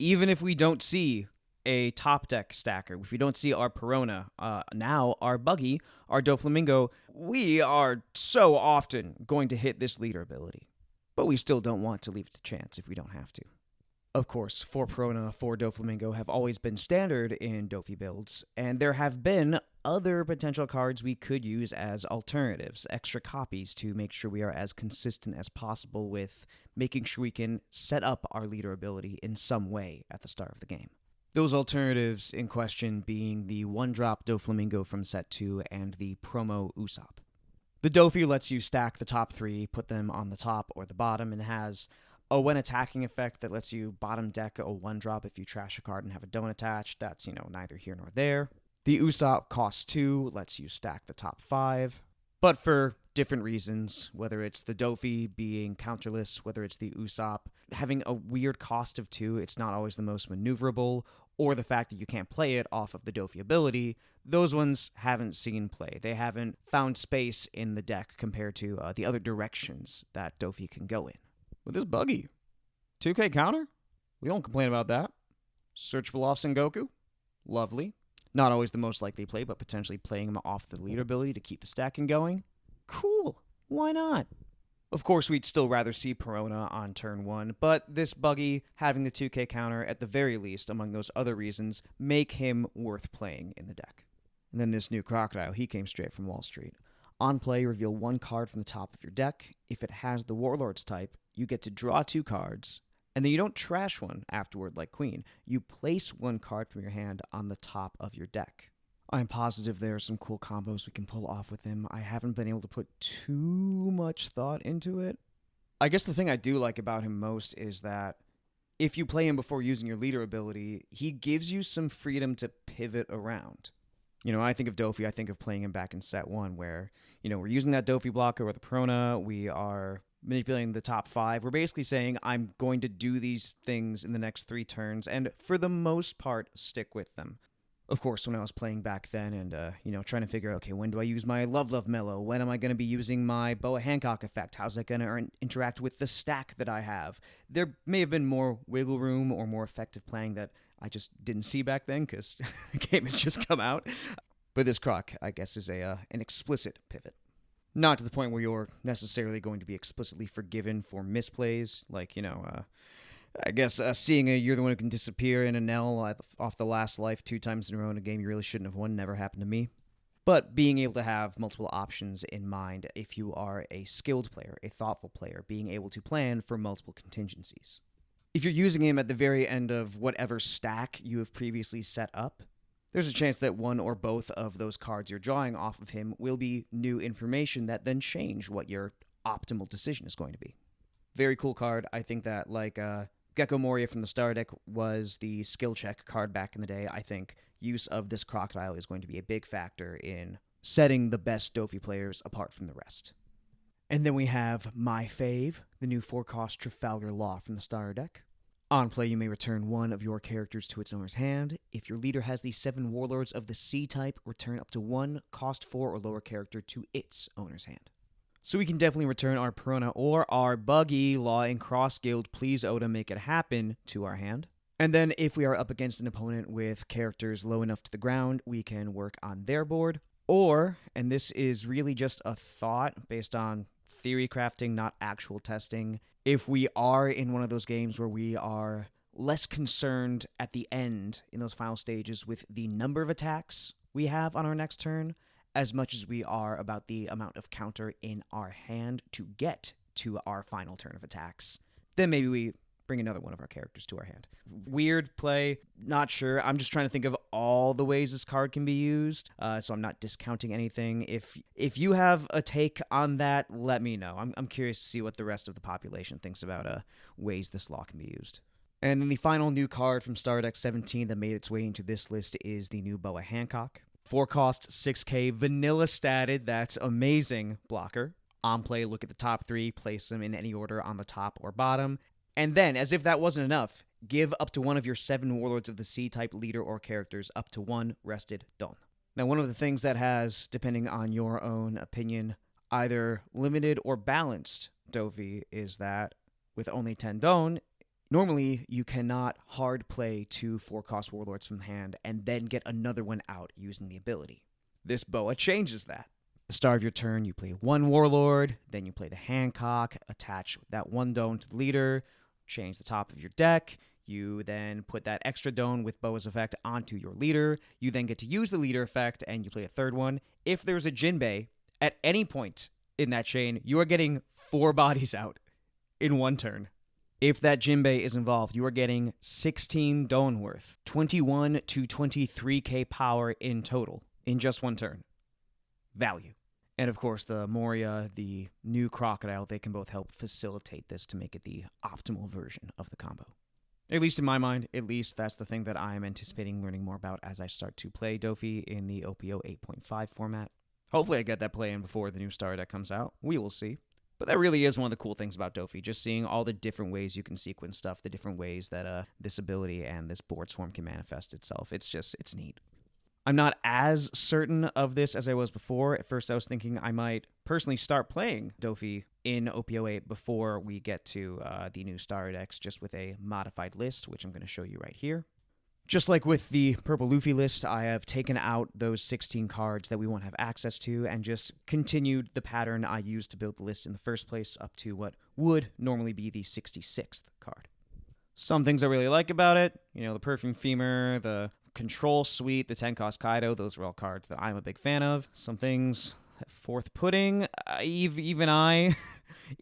Even if we don't see a top deck stacker. If we don't see our Perona, now our Buggy, our Doflamingo, we are so often going to hit this leader ability. But we still don't want to leave it to chance if we don't have to. Of course, 4 Perona, 4 Doflamingo have always been standard in Dofi builds, and there have been other potential cards we could use as alternatives, extra copies to make sure we are as consistent as possible with making sure we can set up our leader ability in some way at the start of the game. Those alternatives in question being the 1-drop Doflamingo from set 2 and the promo Usopp. The Dofi lets you stack the top 3, put them on the top or the bottom, and has a when attacking effect that lets you bottom deck a 1-drop if you trash a card and have a don't attached. That's, neither here nor there. The Usopp costs 2, lets you stack the top 5, but for different reasons, whether it's the Dofi being counterless, whether it's the Usopp having a weird cost of 2, it's not always the most maneuverable, or the fact that you can't play it off of the Dofi ability, those ones haven't seen play. They haven't found space in the deck compared to the other directions that Dofi can go in. With this Buggy, 2K counter? We don't complain about that. Searchable off Sengoku? Lovely. Not always the most likely play, but potentially playing him off the leader ability to keep the stacking going. Cool. Why not? Of course, we'd still rather see Perona on turn 1, but this Buggy having the 2K counter, at the very least, among those other reasons, make him worth playing in the deck. And then this new Crocodile, he came straight from Wall Street. On play, reveal 1 card from the top of your deck. If it has the Warlord's type, you get to draw 2 cards, and then you don't trash one afterward like Queen. You place 1 card from your hand on the top of your deck. I'm positive there are some cool combos we can pull off with him. I haven't been able to put too much thought into it. I guess the thing I do like about him most is that if you play him before using your leader ability, he gives you some freedom to pivot around. When I think of Dofi, I think of playing him back in set 1 where, we're using that Dofi blocker with the Perona, we are manipulating the top 5. We're basically saying, I'm going to do these things in the next 3 turns, and for the most part, stick with them. Of course, when I was playing back then and, trying to figure out, okay, when do I use my Love Mellow? When am I going to be using my Boa Hancock effect? How's that going to interact with the stack that I have? There may have been more wiggle room or more effective planning that I just didn't see back then because the game had just come out. But this Croc, I guess, is an explicit pivot. Not to the point where you're necessarily going to be explicitly forgiven for misplays, like, I guess seeing you're the one who can disappear in a Nell off the last life 2 times in a row in a game you really shouldn't have won never happened to me. But being able to have multiple options in mind if you are a skilled player, a thoughtful player, being able to plan for multiple contingencies. If you're using him at the very end of whatever stack you have previously set up, there's a chance that one or both of those cards you're drawing off of him will be new information that then change what your optimal decision is going to be. Very cool card. I think that, like Gecko Moria from the Star deck was the skill check card back in the day. I think use of this Crocodile is going to be a big factor in setting the best Dofi players apart from the rest. And then we have my fave, the new 4-cost Trafalgar Law from the Star deck. On play, you may return 1 of your characters to its owner's hand. If your leader has the 7 Warlords of the Sea type, return up to 1 cost 4 or lower character to its owner's hand. So we can definitely return our Perona or our Buggy, Law and Cross Guild, please Oda, make it happen, to our hand. And then if we are up against an opponent with characters low enough to the ground, we can work on their board. Or, and this is really just a thought based on theory crafting, not actual testing, if we are in one of those games where we are less concerned at the end in those final stages with the number of attacks we have on our next turn, as much as we are about the amount of counter in our hand to get to our final turn of attacks, then maybe we bring another one of our characters to our hand. Weird play, not sure. I'm just trying to think of all the ways this card can be used, so I'm not discounting anything. If you have a take on that, let me know. I'm curious to see what the rest of the population thinks about ways this law can be used. And then the final new card from Star Deck 17 that made its way into this list is the new Boa Hancock. 4-cost, 6K, vanilla statted, that's amazing blocker. On play, look at the top 3, place them in any order on the top or bottom. And then, as if that wasn't enough, give up to 1 of your 7 Warlords of the Sea type leader or characters up to 1 rested Don. Now, one of the things that has, depending on your own opinion, either limited or balanced Dofi is that with only 10 Don, Normally, you cannot hard play 2 4-cost Warlords from hand and then get another one out using the ability. This BOA changes that. At the start of your turn, you play 1 Warlord, then you play the Hancock, attach that 1 Dome to the leader, change the top of your deck. You then put that extra Dome with BOA's effect onto your leader. You then get to use the leader effect, and you play a 3rd one. If there's a Jinbei, at any point in that chain, you are getting 4 bodies out in 1 turn. If that Jinbei is involved, you are getting 16 Dome worth, 21 to 23k power in total in just 1 turn. Value. And of course, the Moria, the new Crocodile, they can both help facilitate this to make it the optimal version of the combo. At least in my mind, at least that's the thing that I am anticipating learning more about as I start to play Dofi in the OP08.5 format. Hopefully I get that play in before the new star deck comes out. We will see. But that really is one of the cool things about Dofi, just seeing all the different ways you can sequence stuff, the different ways that this ability and this board swarm can manifest itself. It's neat. I'm not as certain of this as I was before. At first I was thinking I might personally start playing Dofi in OP08 before we get to the new star decks, just with a modified list, which I'm going to show you right here. Just like with the Purple Luffy list, I have taken out those 16 cards that we won't have access to and just continued the pattern I used to build the list in the first place up to what would normally be the 66th card. Some things I really like about it, the Perfume Femur, the Control Suite, the 10-cost Kaido, those are all cards that I'm a big fan of. Some things, Fourth Pudding, even I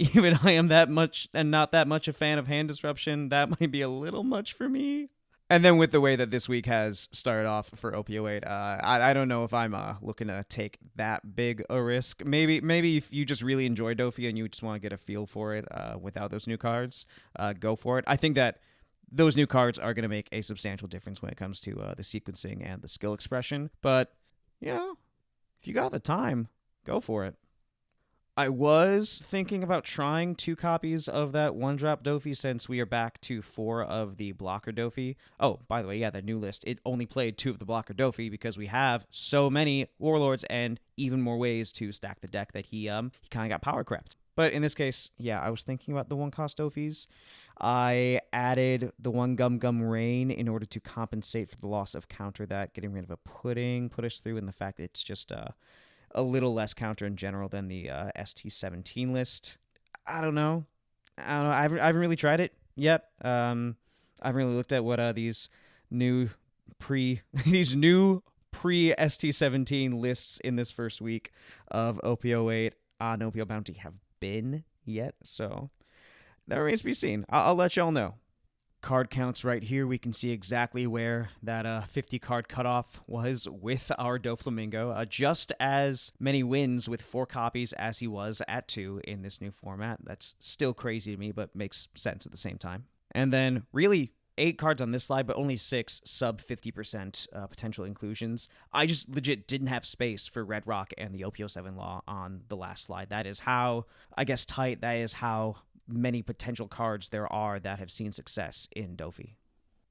am that much and not that much a fan of Hand Disruption. That might be a little much for me. And then with the way that this week has started off for OP08, I don't know if I'm looking to take that big a risk. Maybe if you just really enjoy Dofi and you just want to get a feel for it without those new cards, go for it. I think that those new cards are going to make a substantial difference when it comes to the sequencing and the skill expression. But, if you got the time, go for it. I was thinking about trying 2 copies of that 1-drop Dofi since we are back to 4 of the blocker Dofi. Oh, by the way, yeah, that new list, it only played 2 of the blocker Dofi because we have so many Warlords and even more ways to stack the deck that he kind of got power crept. But in this case, yeah, I was thinking about the 1-cost Dofis. I added the 1 Gum Gum Rain in order to compensate for the loss of counter that getting rid of a pudding put us through, and the fact that it's just a little less counter in general than the ST17 list. I don't know. I haven't really tried it yet. I haven't really looked at what these new pre-ST17 lists in this first week of OP08 on OPBounty have been yet. So that remains to be seen. I'll let y'all know. Card counts right here. We can see exactly where that 50 card cutoff was with our Doflamingo. Just as many wins with 4 copies as he was at 2 in this new format. That's still crazy to me, but makes sense at the same time. And then really 8 cards on this slide, but only 6 sub 50% potential inclusions. I just legit didn't have space for Red Rock and the OP07 Law on the last slide. That is how, tight, that is how many potential cards there are that have seen success in Dofi.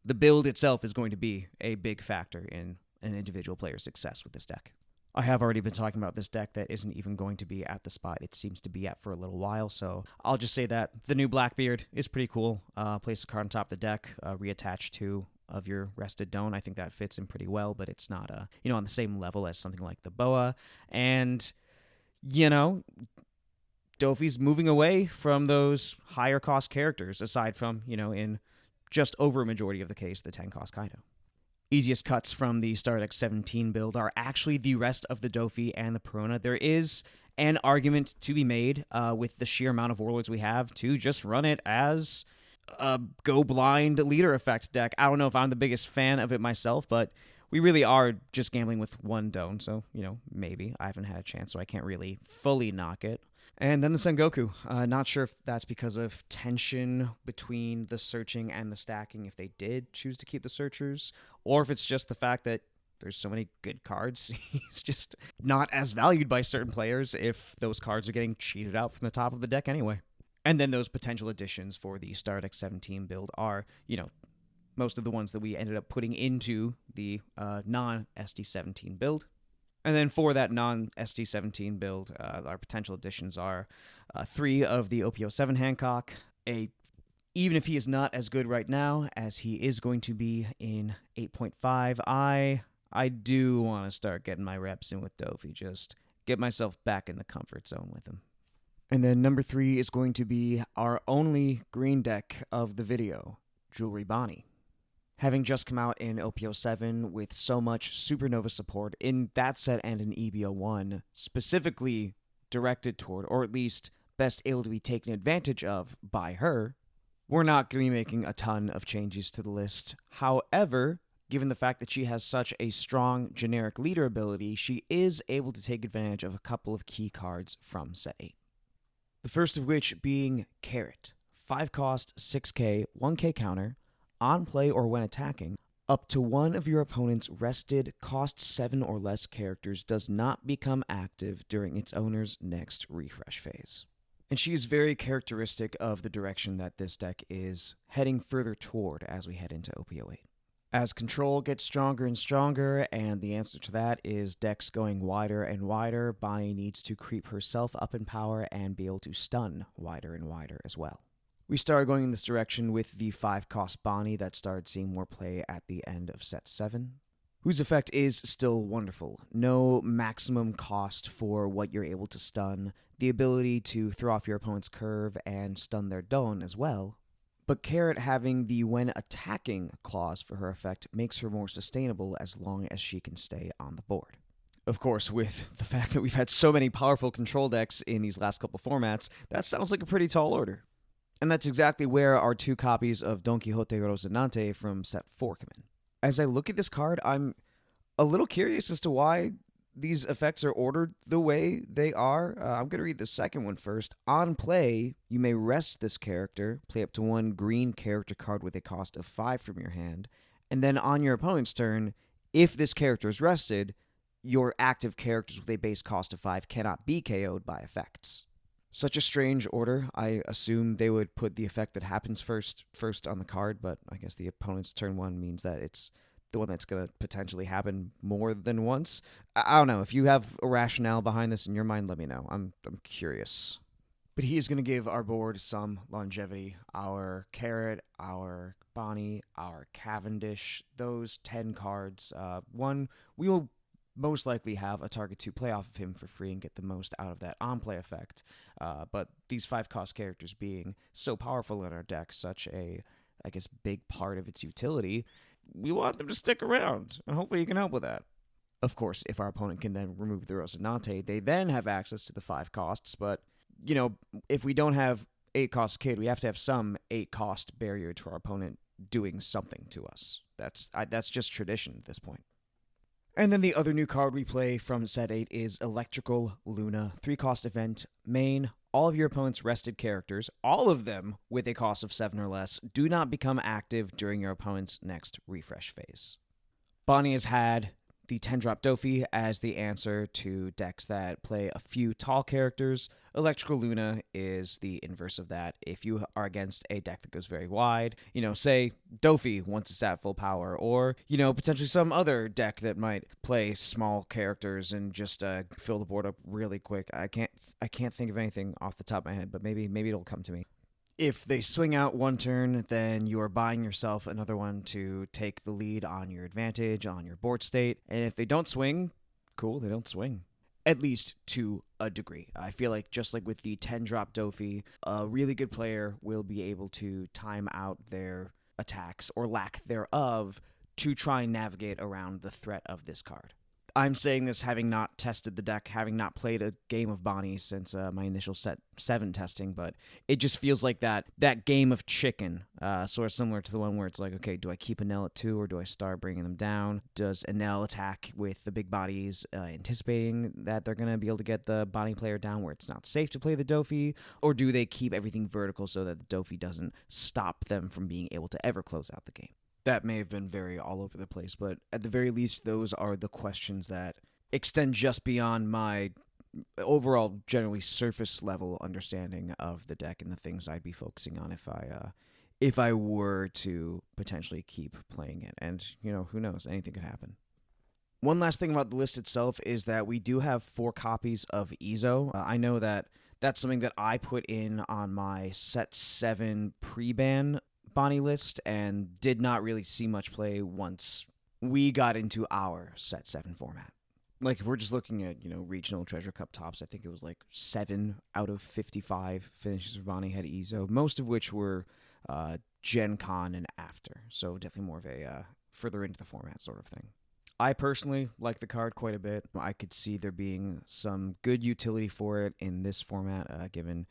The build itself is going to be a big factor in an individual player's success with this deck. I have already been talking about this deck that isn't even going to be at the spot it seems to be at for a little while, so I'll just say that the new Blackbeard is pretty cool. Place a card on top of the deck, reattach 2 of your rested Dome. I think that fits in pretty well, but it's not on the same level as something like the Boa. And, Dofi's moving away from those higher cost characters, aside from, in just over a majority of the case, the 10-cost Kaido. Easiest cuts from the Stardeck 17 build are actually the rest of the Dofi and the Perona. There is an argument to be made with the sheer amount of Warlords we have to just run it as a go blind leader effect deck. I don't know if I'm the biggest fan of it myself, but we really are just gambling with 1 Dome, so, maybe. I haven't had a chance, so I can't really fully knock it. And then the Sengoku. Not sure if that's because of tension between the searching and the stacking, if they did choose to keep the searchers, or if it's just the fact that there's so many good cards. He's just not as valued by certain players if those cards are getting cheated out from the top of the deck anyway. And then those potential additions for the Stardeck 17 build are, most of the ones that we ended up putting into the non-SD17 build. And then for that non-SD17 build, our potential additions are 3 of the OP07 Hancock, a Even if he is not as good right now as he is going to be in 8.5, I do want to start getting my reps in with Dofi, just get myself back in the comfort zone with him. And then number 3 is going to be our only green deck of the video, Jewelry Bonnie. Having just come out in OP07 with so much Supernova support in that set and in EB01, specifically directed toward, or at least best able to be taken advantage of by her, we're not going to be making a ton of changes to the list. However, given the fact that she has such a strong generic leader ability, she is able to take advantage of a couple of key cards from set 8. The first of which being Carrot. 5 cost, 6k, 1k counter, on play or when attacking. Up to one of your opponent's rested cost 7 or less characters does not become active during its owner's next refresh phase. And she is very characteristic of the direction that this deck is heading further toward as we head into OP08. As control gets stronger and stronger, and the answer to that is decks going wider and wider, Bonnie needs to creep herself up in power and be able to stun wider and wider as well. We started going in this direction with the 5-cost Bonnie that started seeing more play at the end of set 7. Whose effect is still wonderful. No maximum cost for what you're able to stun, the ability to throw off your opponent's curve and stun their Don as well. But Carrot having the when attacking clause for her effect makes her more sustainable as long as she can stay on the board. Of course, with the fact that we've had so many powerful control decks in these last couple formats, that sounds like a pretty tall order. And that's exactly where our 2 copies of Don Quixote Rocinante from set 4 come in. As I look at this card, I'm a little curious as to why these effects are ordered the way they are. I'm going to read the second one first. On play, you may rest this character, play up to 1 green character card with a cost of 5 from your hand, and then on your opponent's turn, if this character is rested, your active characters with a base cost of 5 cannot be KO'd by effects. Such a strange order. I assume they would put the effect that happens first on the card, but I guess the opponent's turn 1 means that it's the one that's going to potentially happen more than once. I don't know. If you have a rationale behind this in your mind, let me know. I'm curious. But he is going to give our board some longevity. Our Carrot, our Bonnie, our Cavendish, those 10 cards. One, we will most likely have a target to play off of him for free and get the most out of that on-play effect. But these 5-cost characters being so powerful in our deck, such a, I guess, big part of its utility, we want them to stick around, and hopefully you can help with that. Of course, if our opponent can then remove the Rocinante, they then have access to the 5 costs, but, you know, if we don't have 8-cost kid, we have to have some 8-cost barrier to our opponent doing something to us. That's just tradition at this point. And then the other new card we play from set 8 is Electrical Luna. 3-cost event, main. All of your opponent's rested characters, all of them with a cost of 7 or less, do not become active during your opponent's next refresh phase. Bonnie has had the 10-drop Dofi as the answer to decks that play a few tall characters. Electrical Luna is the inverse of that. If you are against a deck that goes very wide, say Dofi once it's at full power, or, potentially some other deck that might play small characters and just fill the board up really quick. I can't think of anything off the top of my head, but maybe it'll come to me. If they swing out one turn, then you are buying yourself another one to take the lead on your advantage, on your board state. And if they don't swing, cool, they don't swing. At least to a degree. I feel like just like with the 10-drop Dofi, a really good player will be able to time out their attacks, or lack thereof, to try and navigate around the threat of this card. I'm saying this having not tested the deck, having not played a game of Bonnie since my initial set 7 testing, but it just feels like that game of chicken, sort of similar to the one where it's like, okay, do I keep Enel at 2 or do I start bringing them down? Does Enel attack with the big bodies, anticipating that they're going to be able to get the Bonnie player down where it's not safe to play the Dofi? Or do they keep everything vertical so that the Dofi doesn't stop them from being able to ever close out the game? That may have been very all over the place, but at the very least, those are the questions that extend just beyond my overall, generally surface level understanding of the deck and the things I'd be focusing on if I were to potentially keep playing it. And, who knows? Anything could happen. One last thing about the list itself is that we do have 4 copies of Ezo. I know that That's something that I put in on my set 7 pre-ban Bonnie list and did not really see much play once we got into our set 7 format. Like, if we're just looking at, regional Treasure Cup tops, I think it was like 7 out of 55 finishes for Bonnie had EZO, most of which were Gen Con and after. So definitely more of a further into the format sort of thing. I personally like the card quite a bit. I could see there being some good utility for it in this format, given,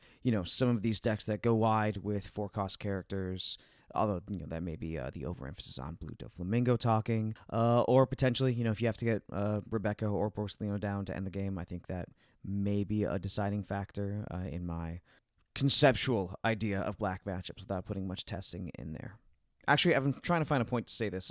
some of these decks that go wide with 4-cost characters, although, that may be the overemphasis on Blue Doflamingo talking, or potentially, if you have to get Rebecca or Porcelino down to end the game, I think that may be a deciding factor in my conceptual idea of black matchups without putting much testing in there. Actually, I've been trying to find a point to say this.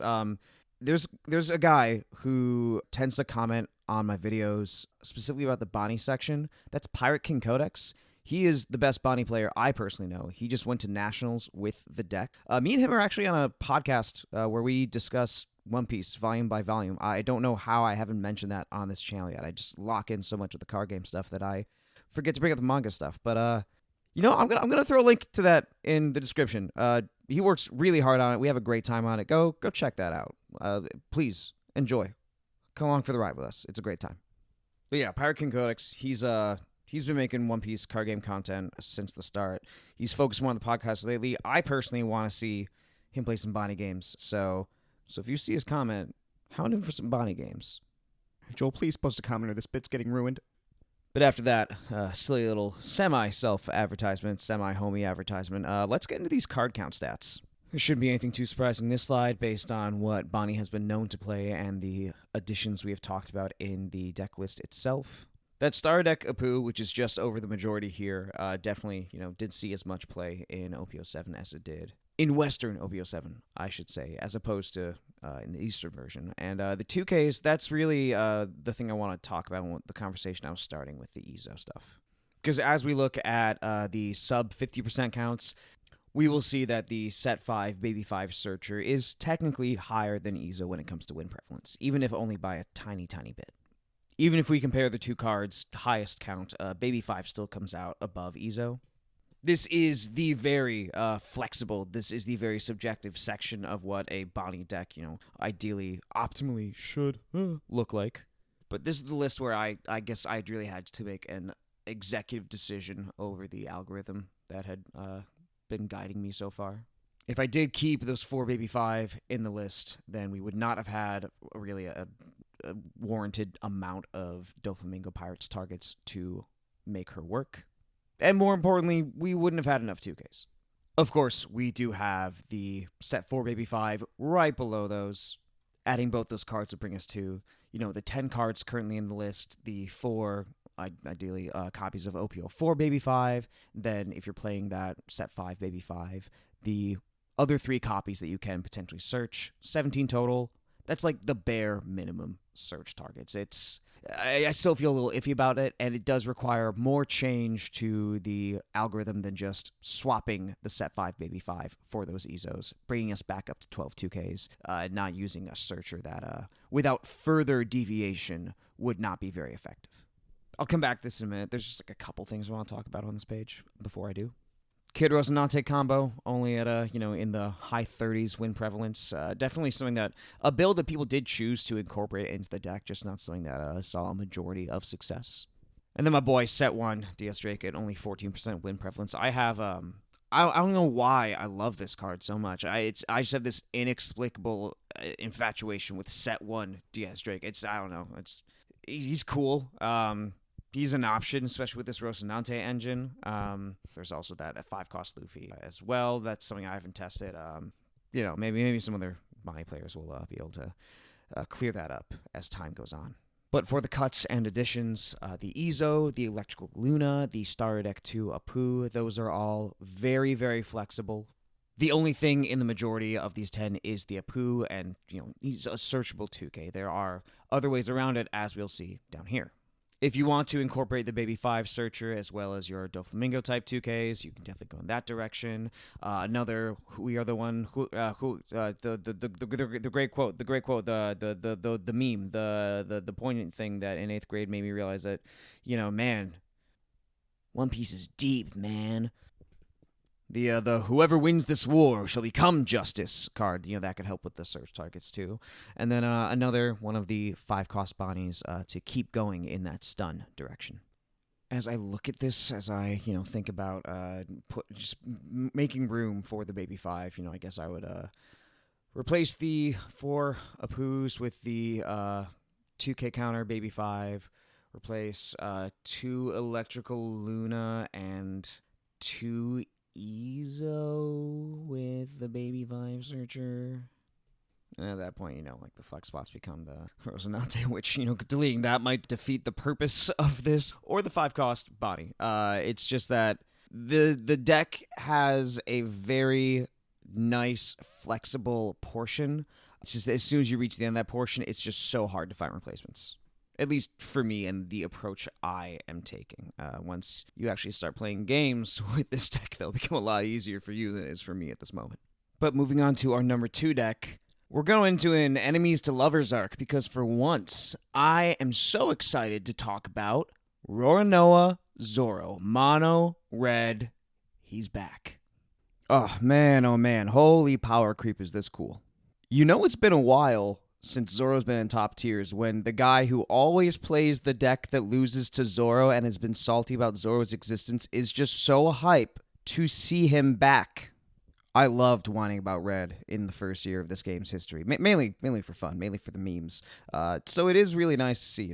There's a guy who tends to comment on my videos specifically about the Bonnie section. That's Pirate King Codex. He is the best Bonnie player I personally know. He just went to nationals with the deck. Me and him are actually on a podcast where we discuss One Piece volume by volume. I don't know how I haven't mentioned that on this channel yet. I just lock in so much with the card game stuff that I forget to bring up the manga stuff. But I'm gonna throw a link to that in the description. He works really hard on it. We have a great time on it. Go check that out. Please enjoy. Come along for the ride with us. It's a great time. But yeah, Pirate King Codex. He's been making One Piece card game content since the start. He's focused more on the podcast lately. I personally want to see him play some Bonnie games. So if you see his comment, hound him for some Bonnie games. Joel, please post a comment or this bit's getting ruined. But after that, silly little semi-self-advertisement, semi-homie advertisement, let's get into these card count stats. There shouldn't be anything too surprising in this slide based on what Bonnie has been known to play and the additions we have talked about in the deck list itself. That Star Deck Apu, which is just over the majority here, definitely, did see as much play in OP07 as it did in Western OP07, I should say, as opposed to in the Eastern version. And the 2Ks, that's really the thing I want to talk about in the conversation I was starting with the EZO stuff. Because as we look at the sub 50% counts, we will see that the set 5 Baby 5 Searcher is technically higher than EZO when it comes to win prevalence, even if only by a tiny, tiny bit. Even if we compare the two cards' highest count, Baby 5 still comes out above EZO. This is the very flexible, this is the very subjective section of what a Bonnie deck, ideally, optimally should look like. But this is the list where I guess I really had to make an executive decision over the algorithm that had been guiding me so far. If I did keep those 4 Baby 5 in the list, then we would not have had really a warranted amount of Doflamingo Pirates targets to make her work. And more importantly, we wouldn't have had enough 2Ks. Of course, we do have the set 4 Baby 5 right below those. Adding both those cards would bring us to, the 10 cards currently in the list, the 4, ideally, copies of OP04 Baby 5. Then, if you're playing that set 5 Baby 5, the other 3 copies that you can potentially search. 17 total. That's like the bare minimum search targets. I still feel a little iffy about it, and it does require more change to the algorithm than just swapping the set 5 Baby 5 for those EZOs, bringing us back up to 12 2Ks, not using a searcher that, without further deviation, would not be very effective. I'll come back to this in a minute. There's just a couple things I want to talk about on this page before I do. Kid Rosinante combo, only at in the high 30s win prevalence. Definitely something that, a build that people did choose to incorporate into the deck, just not something that saw a majority of success. And then my boy, set 1, DS Drake at only 14% win prevalence. I have, I don't know why I love this card so much. I just have this inexplicable infatuation with set 1 DS Drake. I don't know. He's cool. He's an option, especially with this Rosinante engine. There's also that 5-cost Luffy as well. That's something I haven't tested. Maybe some other Bonnie players will be able to clear that up as time goes on. But for the cuts and additions, the EZO, the Electrical Luna, the Star Deck 2 Apu, those are all very, very flexible. The only thing in the majority of these 10 is the Apu, and he's a searchable 2K. There are other ways around it, as we'll see down here. If you want to incorporate the Baby 5 Searcher as well as your Doflamingo type 2Ks, you can definitely go in that direction. We are the one who the great quote, the meme, the poignant thing that in 8th grade made me realize that, man, One Piece is deep, man. The whoever wins this war shall become justice card. That could help with the search targets too. And then another one of the 5-cost bounties to keep going in that stun direction. As I look at this, as I think about making room for the baby 5, I guess I would replace the 4 Apus with the 2K counter baby 5. Replace 2 electrical Luna and 2 Ezo with the baby 5 searcher. And at that point, like the flex spots become the Rosinante, which, deleting that might defeat the purpose of this, or the 5-cost body. It's just that the deck has a very nice, flexible portion. It's just as soon as you reach the end of that portion, it's just so hard to find replacements. At least for me and the approach I am taking. Once you actually start playing games with this deck, they'll become a lot easier for you than it is for me at this moment. But moving on to our number 2 deck, we're going into an enemies to lovers arc, because for once, I am so excited to talk about Roronoa Zoro. Mono red, he's back. Oh man, holy power creep is this cool. It's been a while since Zoro's been in top tiers, when the guy who always plays the deck that loses to Zoro and has been salty about Zoro's existence is just so hype to see him back. I loved whining about red in the first year of this game's history, mainly for fun, mainly for the memes. So it is really nice to see,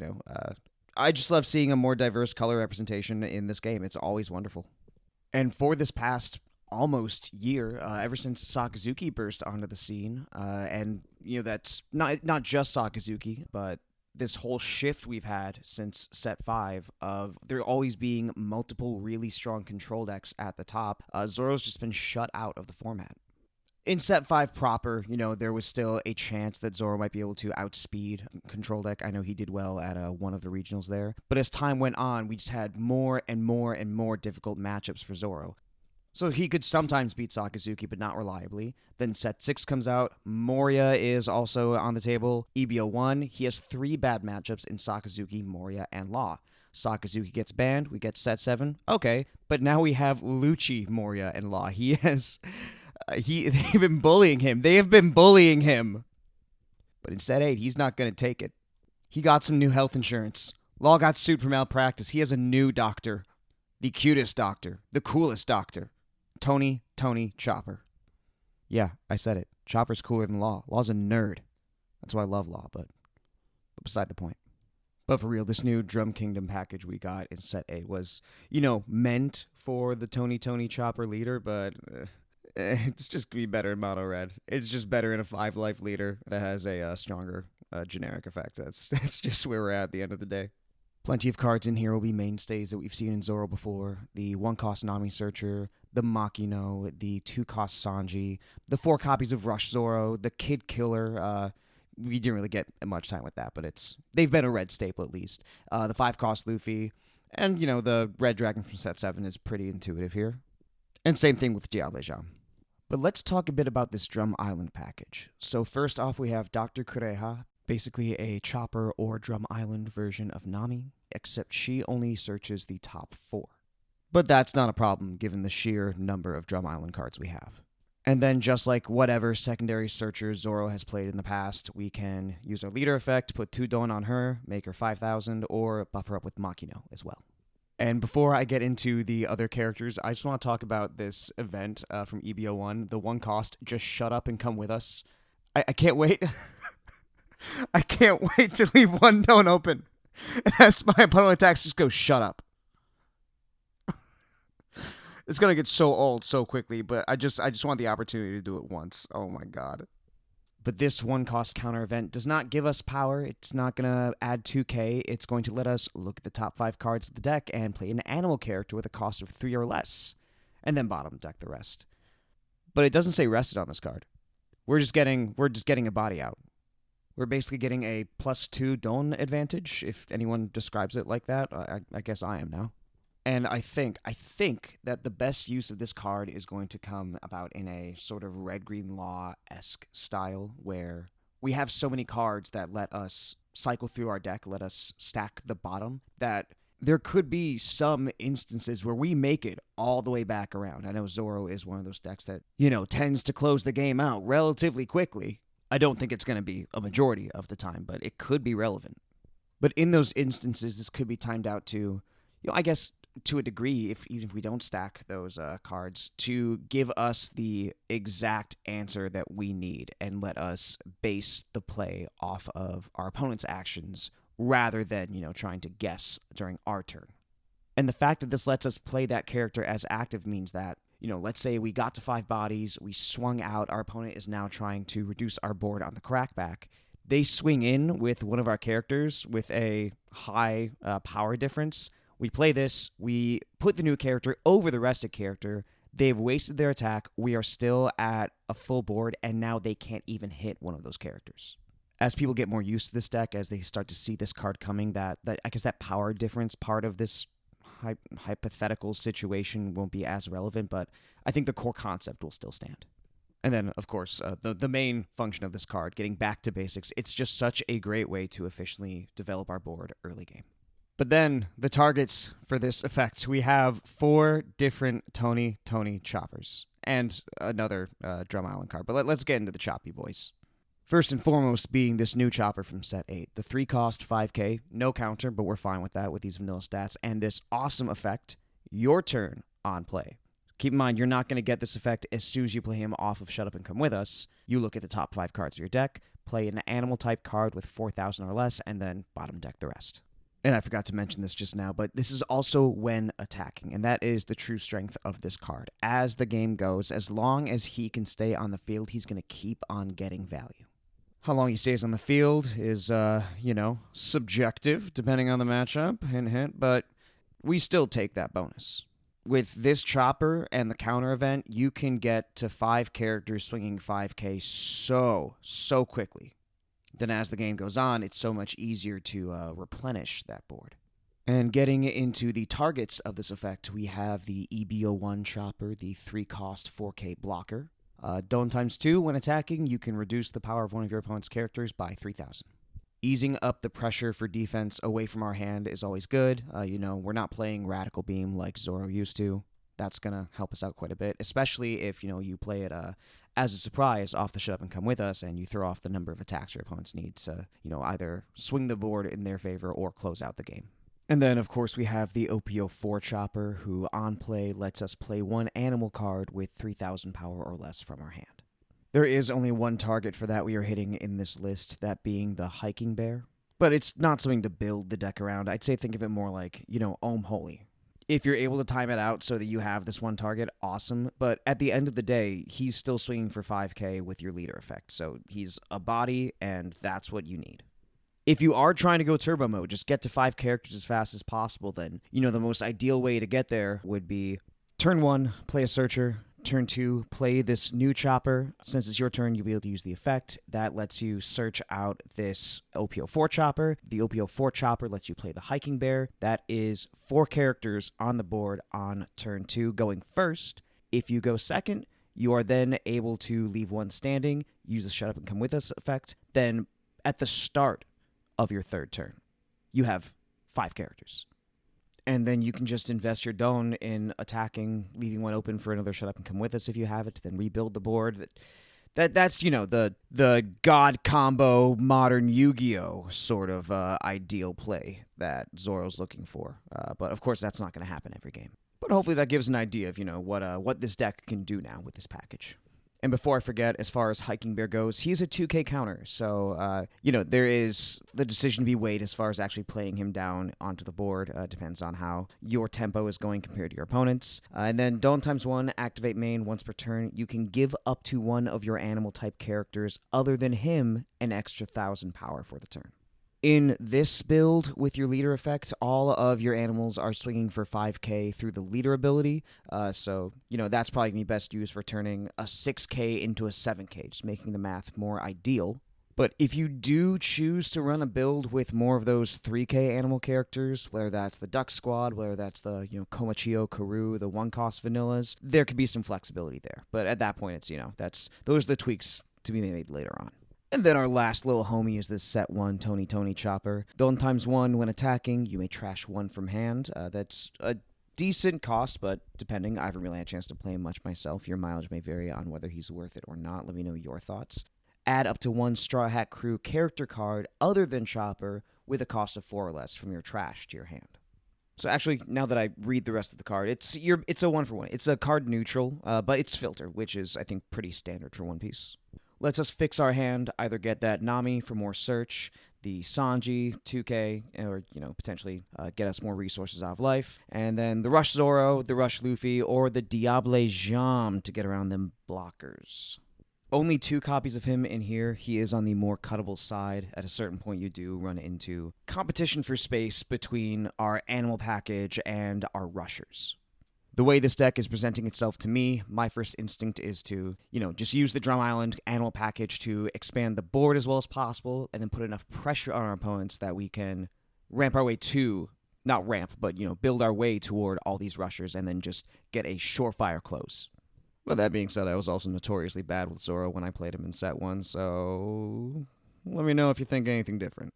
I just love seeing a more diverse color representation in this game. It's always wonderful. And for this past almost year, ever since Sakazuki burst onto the scene, and that's not just Sakazuki, but this whole shift we've had since set 5 of there always being multiple really strong control decks at the top. Zoro's just been shut out of the format. In set 5 proper, there was still a chance that Zoro might be able to outspeed control deck. I know he did well at one of the regionals there, but as time went on, we just had more and more and more difficult matchups for Zoro. So he could sometimes beat Sakazuki, but not reliably. Then set 6 comes out. Moria is also on the table. OP01, he has 3 bad matchups in Sakazuki, Moria, and Law. Sakazuki gets banned. We get set 7. Okay, but now we have Lucci, Moria, and Law. They've been bullying him. They have been bullying him. But in set 8, he's not going to take it. He got some new health insurance. Law got sued for malpractice. He has a new doctor. The cutest doctor. The coolest doctor. Tony Chopper. Yeah, I said it. Chopper's cooler than Law. Law's a nerd. That's why I love Law, but beside the point. But for real, this new Drum Kingdom package we got in set 8 was, meant for the Tony Chopper leader, but it's just gonna be better in mono red. It's just better in a 5-life leader that has a stronger generic effect. That's just where we're at the end of the day. Plenty of cards in here will be mainstays that we've seen in Zoro before. The 1-cost Nami Searcher, the Makino, the 2-cost Sanji, the 4 copies of Rush Zoro, the Kid Killer. We didn't really get much time with that, but they've been a red staple at least. The 5-cost Luffy, and, the Red Dragon from set 7 is pretty intuitive here. And same thing with Diablejean. But let's talk a bit about this Drum Island package. So first off, we have Dr. Kureha, basically a Chopper or Drum Island version of Nami, except she only searches the top 4. But that's not a problem given the sheer number of Drum Island cards we have. And then just like whatever secondary searcher Zoro has played in the past, we can use our leader effect, put 2 Don on her, make her 5,000, or buff her up with Makino as well. And before I get into the other characters, I just want to talk about this event from OP01, the 1-cost, Just Shut Up and Come With Us. I can't wait. I can't wait to leave 1 Don open. And as my opponent attacks, just go, shut up. It's going to get so old so quickly, but I just want the opportunity to do it once. Oh my god. But this 1-cost counter event does not give us power. It's not going to add 2k. It's going to let us look at the top 5 cards of the deck and play an animal character with a cost of 3 or less, and then bottom deck the rest. But it doesn't say rested on this card. We're just getting a body out. We're basically getting a +2 Don advantage, if anyone describes it like that. I guess I am now. And I think that the best use of this card is going to come about in a sort of Red-Green Law-esque style, where we have so many cards that let us cycle through our deck, let us stack the bottom, that there could be some instances where we make it all the way back around. I know Zoro is one of those decks that, tends to close the game out relatively quickly. I don't think it's going to be a majority of the time, but it could be relevant. But in those instances, this could be timed out to, I guess to a degree, even if we don't stack those cards, to give us the exact answer that we need and let us base the play off of our opponent's actions rather than, trying to guess during our turn. And the fact that this lets us play that character as active means that, let's say we got to 5 bodies, we swung out, our opponent is now trying to reduce our board on the crackback. They swing in with one of our characters with a high power difference. We play this, we put the new character over the rested character, they've wasted their attack, we are still at a full board, and now they can't even hit one of those characters. As people get more used to this deck, as they start to see this card coming, that I guess that power difference part of this hypothetical situation won't be as relevant, but I think the core concept will still stand. And then, of course, the main function of this card, getting back to basics, it's just such a great way to efficiently develop our board early game. But then, the targets for this effect, we have 4 different Tony choppers, and another Drum Island card. But let's get into the choppy boys. First and foremost being this new chopper from set 8. The 3-cost 5k, no counter, but we're fine with that with these vanilla stats. And this awesome effect, your turn on play. Keep in mind, you're not going to get this effect as soon as you play him off of Shut Up and Come With Us. You look at the top 5 cards of your deck, play an animal type card with 4,000 or less, and then bottom deck the rest. And I forgot to mention this just now, but this is also when attacking, and that is the true strength of this card. As the game goes, as long as he can stay on the field, he's going to keep on getting value. How long he stays on the field is, subjective, depending on the matchup, hint, but we still take that bonus. With this chopper and the counter event, you can get to 5 characters swinging 5k so quickly. Then as the game goes on, it's so much easier to replenish that board. And getting into the targets of this effect, we have the EB01 chopper, the 3-cost 4k blocker. Dome times 2, when attacking, you can reduce the power of one of your opponent's characters by 3,000. Easing up the pressure for defense away from our hand is always good. We're not playing Radical Beam like Zoro used to. That's going to help us out quite a bit, especially if, you play it as a surprise off the Shut Up and Come With Us, and you throw off the number of attacks your opponents need to, either swing the board in their favor or close out the game. And then, of course, we have the OP04 chopper, who on play lets us play 1 animal card with 3,000 power or less from our hand. There is only 1 target for that we are hitting in this list, that being the Hiking Bear. But it's not something to build the deck around. I'd say think of it more like, Ohm Holy. If you're able to time it out so that you have this 1 target, awesome. But at the end of the day, he's still swinging for 5k with your leader effect. So he's a body, and that's what you need. If you are trying to go turbo mode, just get to 5 characters as fast as possible, then, the most ideal way to get there would be turn 1, play a Searcher. Turn 2, play this new chopper. Since it's your turn, you'll be able to use the effect. That lets you search out this OP04 chopper. The OP04 chopper lets you play the Hiking Bear. That is 4 characters on the board on turn 2 going first. If you go second, you are then able to leave 1 standing, use the Shut Up and Come With Us effect. Then at the start of your 3rd turn, you have 5 characters. And then you can just invest your Don in attacking, leaving 1 open for another Shut Up and Come With Us if you have it, then rebuild the board. That's the God combo modern Yu-Gi-Oh! Sort of ideal play that Zoro's looking for. But of course, that's not going to happen every game. But hopefully that gives an idea of, what this deck can do now with this package. And before I forget, as far as Hiking Bear goes, he's a 2k counter. So, there is the decision to be weighed as far as actually playing him down onto the board. Depends on how your tempo is going compared to your opponent's. And then Dawn times 1, activate main once per turn. You can give up to 1 of your animal type characters other than him an extra 1,000 power for the turn. In this build, with your leader effect, all of your animals are swinging for 5k through the leader ability, so, that's probably going to be best used for turning a 6k into a 7k, just making the math more ideal. But if you do choose to run a build with more of those 3k animal characters, whether that's the Duck Squad, whether that's the, Komachio, Karu, the 1-cost vanillas, there could be some flexibility there. But at that point, it's, those are the tweaks to be made later on. And then our last little homie is this set 1 Tony Chopper. Dolan ×1 when attacking, you may trash 1 from hand. That's a decent cost, but depending, I haven't really had a chance to play him much myself. Your mileage may vary on whether he's worth it or not. Let me know your thoughts. Add up to 1 Straw Hat Crew character card other than Chopper with a cost of 4 or less from your trash to your hand. So actually, now that I read the rest of the card, it's a 1-for-1. It's a card neutral, but it's filter, which is, I think, pretty standard for One Piece. Lets us fix our hand, either get that Nami for more search, the Sanji 2K, or, potentially get us more resources out of life, and then the Rush Zoro, the Rush Luffy, or the Diable Jam to get around them blockers. Only 2 copies of him in here. He is on the more cuttable side. At a certain point, you do run into competition for space between our animal package and our rushers. The way this deck is presenting itself to me, my first instinct is to, just use the Drum Island animal package to expand the board as well as possible, and then put enough pressure on our opponents that we can ramp our way to, not ramp, but, build our way toward all these rushers and then just get a surefire close. But that being said, I was also notoriously bad with Zoro when I played him in set 1, so let me know if you think anything different.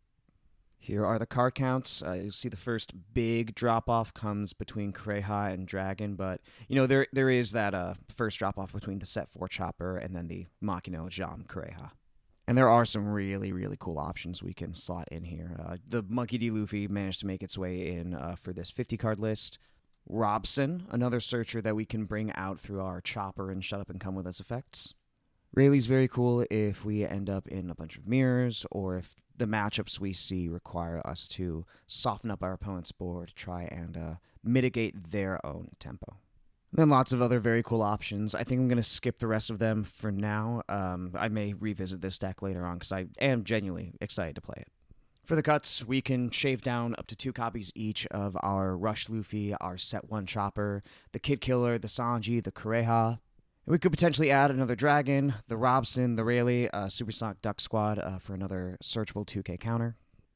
Here are the card counts. You see the first big drop-off comes between Kureha and Dragon, but, there is that first drop-off between the set 4 Chopper and then the Makino Jam Kureha. And there are some really, really cool options we can slot in here. The Monkey D. Luffy managed to make its way in for this 50-card list. Robson, another searcher that we can bring out through our Chopper and Shut Up and Come With Us effects. Rayleigh's very cool if we end up in a bunch of mirrors, or if the matchups we see require us to soften up our opponent's board to try and mitigate their own tempo. And then lots of other very cool options. I think I'm going to skip the rest of them for now. I may revisit this deck later on because I am genuinely excited to play it. For the cuts, we can shave down up to 2 copies each of our Rush Luffy, our Set 1 Chopper, the Kid Killer, the Sanji, the Kureha. We could potentially add another Dragon, the Robson, the Rayleigh, Supersonic Duck Squad for another searchable 2K counter.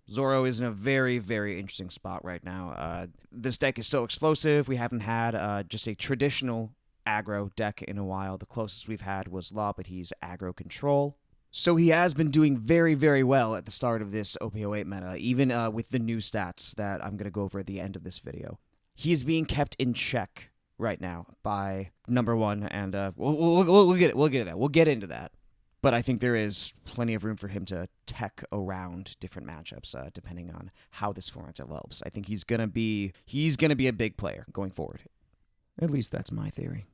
Zoro is in a very, very interesting spot right now. This deck is so explosive. We haven't had just a traditional aggro deck in a while. The closest we've had was Law, but he's aggro control. So he has been doing very, very well at the start of this OP08 meta, even with the new stats that I'm going to go over at the end of this video. He is being kept in check right now by number 1, and we'll get to that. We'll get into that. But I think there is plenty of room for him to tech around different matchups, depending on how this format develops. I think he's gonna be a big player going forward. At least that's my theory.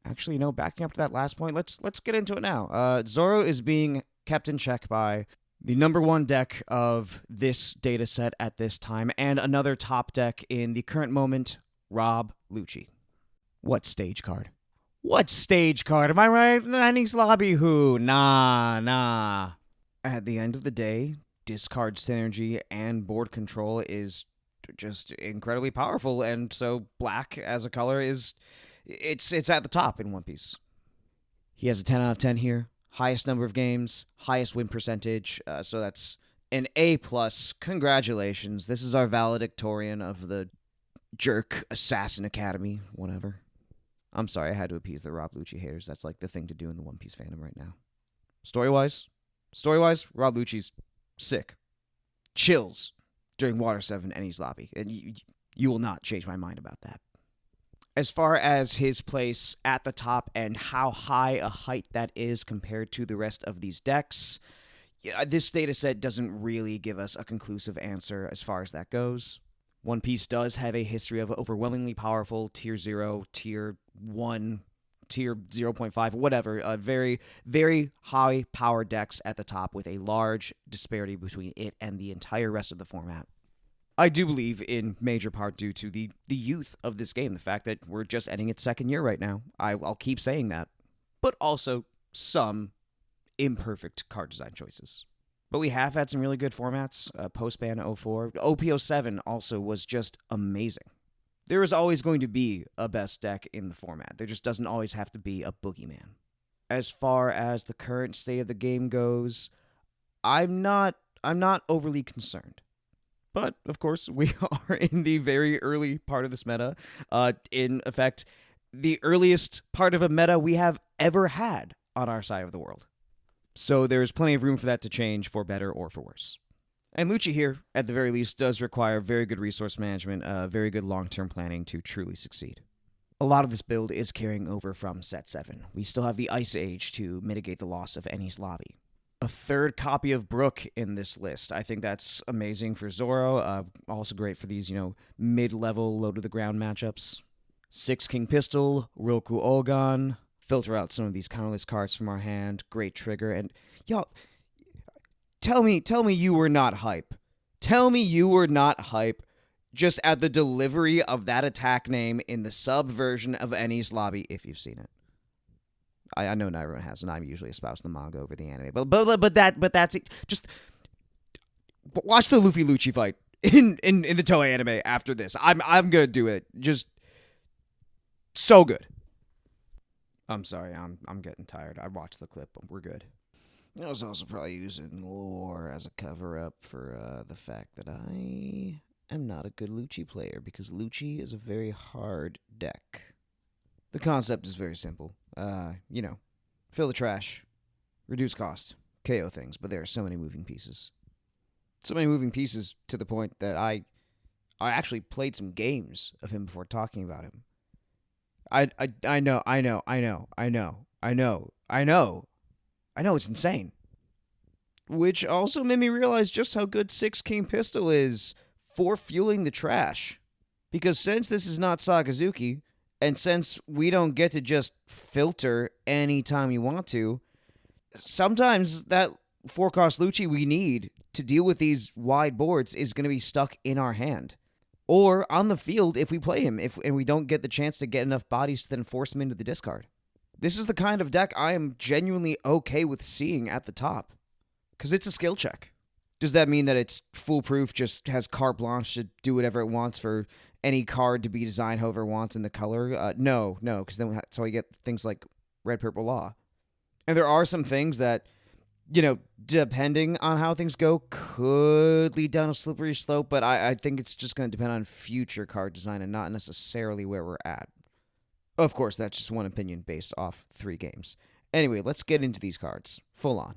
Actually, backing up to that last point, let's get into it now. Zoro is being kept in check by the number 1 deck of this data set at this time, and another top deck in the current moment, Rob Lucci. What stage card? What stage card? Am I right? Enies Lobby who? Nah. At the end of the day, discard synergy and board control is just incredibly powerful, and so black as a color is... It's at the top in One Piece. He has a 10 out of 10 here. Highest number of games, highest win percentage, so that's an A+. Congratulations. This is our valedictorian of the Jerk Assassin Academy, whatever. I'm sorry, I had to appease the Rob Lucci haters. That's like the thing to do in the One Piece fandom right now. Story-wise, Rob Lucci's sick. Chills during Water 7 Enies Lobby, and you will not change my mind about that. As far as his place at the top and how high a height that is compared to the rest of these decks, this data set doesn't really give us a conclusive answer as far as that goes. One Piece does have a history of overwhelmingly powerful Tier 0, Tier 1, Tier 0.5, whatever, very, very high power decks at the top with a large disparity between it and the entire rest of the format. I do believe in major part due to the youth of this game, the fact that we're just ending its 2nd year right now. I'll keep saying that. But also some imperfect card design choices. But we have had some really good formats, post-ban 04. OP07 also was just amazing. There is always going to be a best deck in the format. There just doesn't always have to be a boogeyman. As far as the current state of the game goes, I'm not overly concerned. But, of course, we are in the very early part of this meta. In effect, the earliest part of a meta we have ever had on our side of the world. So there's plenty of room for that to change for better or for worse. And Lucci here, at the very least, does require very good resource management, very good long-term planning to truly succeed. A lot of this build is carrying over from Set 7. We still have the Ice Age to mitigate the loss of Eni's Lobby. A third copy of Brook in this list. I think that's amazing for Zoro. Also great for these, mid-level, low-to-the-ground matchups. 6 King Pistol, Roku Olgon. Filter out some of these counterless cards from our hand. Great trigger. And, y'all, tell me you were not hype. Tell me you were not hype just at the delivery of that attack name in the sub version of Eni's Lobby, if you've seen it. I know not everyone has, and I'm usually espousing the manga over the anime, but that's it. Just watch the Luffy Lucci fight in the Toei anime after this. I'm gonna do it. Just so good. I'm sorry, I'm getting tired. I watched the clip. We're good. I was also probably using lore as a cover-up for the fact that I am not a good Lucci player, because Lucci is a very hard deck. The concept is very simple. Fill the trash, reduce cost, KO things, but there are so many moving pieces. So many moving pieces to the point that I actually played some games of him before talking about him. I know, it's insane. Which also made me realize just how good 6 King Pistol is for fueling the trash. Because since this is not Sakazuki, and since we don't get to just filter anytime we want to, sometimes that 4-cost Lucci we need to deal with these wide boards is going to be stuck in our hand. Or on the field if we play him, and we don't get the chance to get enough bodies to then force him into the discard. This is the kind of deck I am genuinely okay with seeing at the top. Because it's a skill check. Does that mean that it's foolproof, just has carte blanche to do whatever it wants for any card to be designed however it wants in the color? No, because then that's how we get things like Red Purple Law. And there are some things that, depending on how things go, could lead down a slippery slope, but I think it's just going to depend on future card design and not necessarily where we're at. Of course, that's just one opinion based off 3 games. Anyway, let's get into these cards. Full on.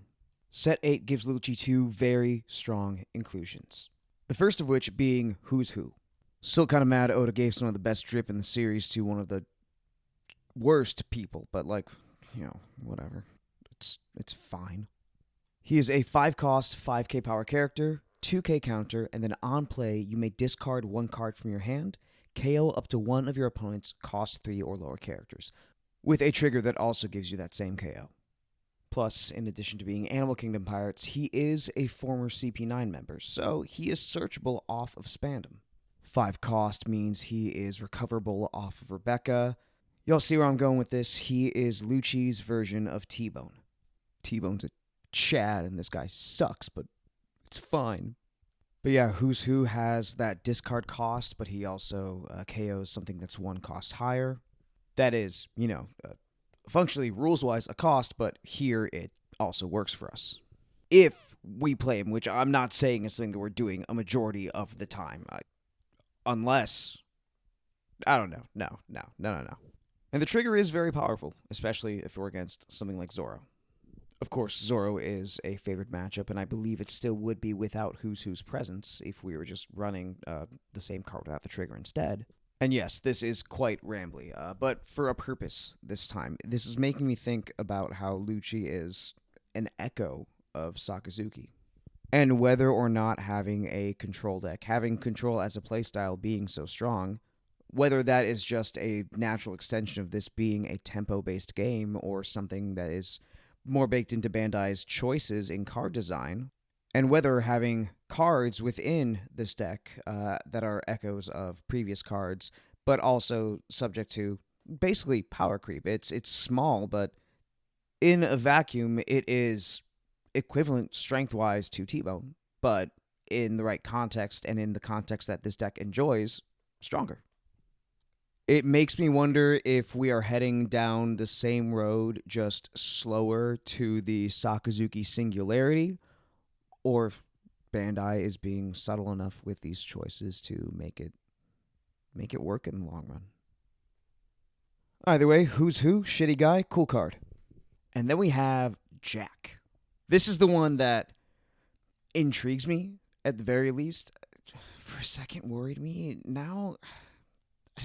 Set 8 gives Lucci 2 very strong inclusions. The first of which being Who's Who. Still kind of mad Oda gave some of the best drip in the series to one of the worst people, but whatever. It's fine. He is a 5-cost, 5k power character, 2k counter, and then on play, you may discard 1 card from your hand, KO up to one of your opponent's cost 3 or lower characters, with a trigger that also gives you that same KO. Plus, in addition to being Animal Kingdom Pirates, he is a former CP9 member, so he is searchable off of Spandam. 5 cost means he is recoverable off of Rebecca. Y'all see where I'm going with this? He is Lucci's version of T-Bone. T-Bone's a Chad, and this guy sucks, but it's fine. But yeah, Who's Who has that discard cost, but he also KOs something that's 1 cost higher. That is, functionally, rules-wise, a cost, but here it also works for us. If we play him, which I'm not saying is something that we're doing a majority of the time. Unless, I don't know. No. And the trigger is very powerful, especially if we're against something like Zoro. Of course, Zoro is a favorite matchup, and I believe it still would be without Who's Who's presence if we were just running the same card without the trigger instead. And yes, this is quite rambly, but for a purpose this time. This is making me think about how Lucci is an echo of Sakazuki. And whether or not having a control deck, having control as a playstyle being so strong, whether that is just a natural extension of this being a tempo-based game or something that is more baked into Bandai's choices in card design, and whether having cards within this deck that are echoes of previous cards, but also subject to basically power creep. It's small, but in a vacuum, it is equivalent strength-wise to T-Bone, but in the right context and in the context that this deck enjoys, stronger. It makes me wonder if we are heading down the same road, just slower to the Sakazuki singularity, or if Bandai is being subtle enough with these choices to make it work in the long run. Either way, Who's Who, shitty guy, cool card. And then we have Jack. This is the one that intrigues me, at the very least. For a second, worried me. Now,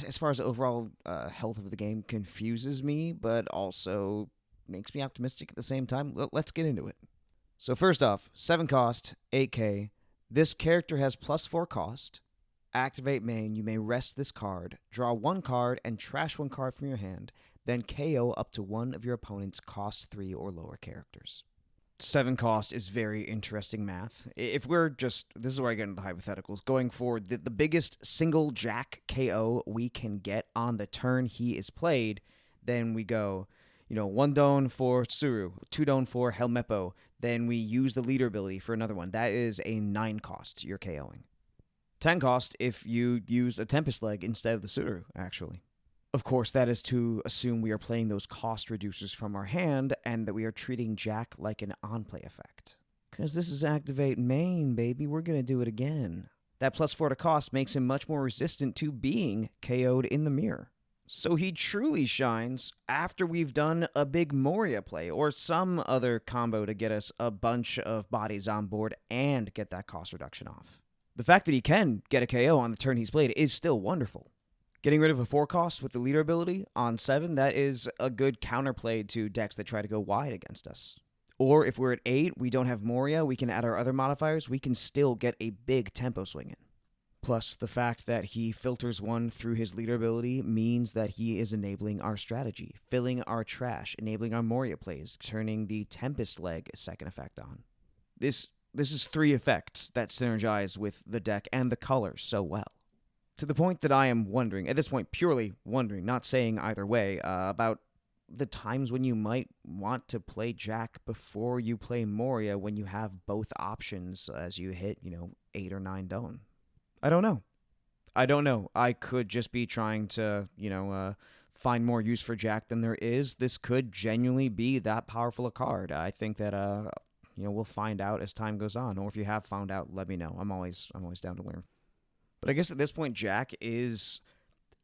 as far as the overall health of the game, confuses me, but also makes me optimistic at the same time. Let's get into it. So first off, 7 cost, 8k. This character has +4 cost. Activate main, you may rest this card, draw 1 card, and trash 1 card from your hand, then KO up to one of your opponent's cost 3 or lower characters. 7 cost is very interesting math. If we're just, this is where I get into the hypotheticals, going for the biggest single Jack KO we can get on the turn he is played, then we go, 1 Don for Tsuru, 2 Don for Helmeppo, then we use the leader ability for another one. That is a 9 cost you're KOing. 10 cost if you use a Tempest Leg instead of the Tsuru, actually. Of course, that is to assume we are playing those cost reducers from our hand and that we are treating Jack like an on-play effect. Because this is activate main, baby. We're going to do it again. That +4 to cost makes him much more resistant to being KO'd in the mirror. So he truly shines after we've done a big Moria play or some other combo to get us a bunch of bodies on board and get that cost reduction off. The fact that he can get a KO on the turn he's played is still wonderful. Getting rid of a 4 cost with the leader ability on 7, that is a good counterplay to decks that try to go wide against us. Or if we're at 8, we don't have Moria, we can add our other modifiers, we can still get a big tempo swing in. Plus, the fact that he filters 1 through his leader ability means that he is enabling our strategy, filling our trash, enabling our Moria plays, turning the Tempest Leg second effect on. This is 3 effects that synergize with the deck and the color so well. To the point that I am wondering, at this point purely wondering, not saying either way, about the times when you might want to play Jack before you play Moria when you have both options as you hit, 8 or 9 Don. I don't know. I could just be trying to, find more use for Jack than there is. This could genuinely be that powerful a card. I think that, we'll find out as time goes on. Or if you have found out, let me know. I'm always down to learn. But I guess at this point, Jack is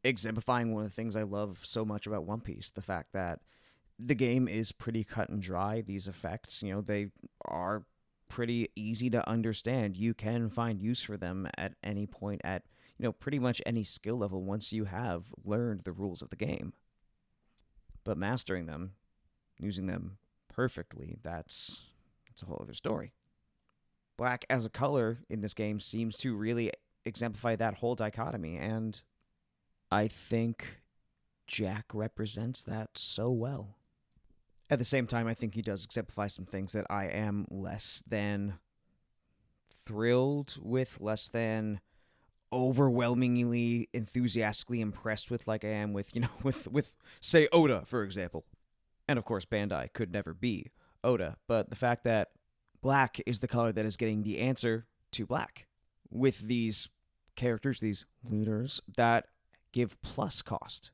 exemplifying one of the things I love so much about One Piece, the fact that the game is pretty cut and dry. These effects, they are pretty easy to understand. You can find use for them at any point at, pretty much any skill level once you have learned the rules of the game. But mastering them, using them perfectly, that's a whole other story. Black as a color in this game seems to really exemplify that whole dichotomy, and I think Jack represents that so well. At the same time, I think he does exemplify some things that I am less than thrilled with, less than overwhelmingly enthusiastically impressed with, like I am with, with say, Oda, for example. And of course, Bandai could never be Oda, but the fact that black is the color that is getting the answer to black with these characters, these leaders that give plus cost,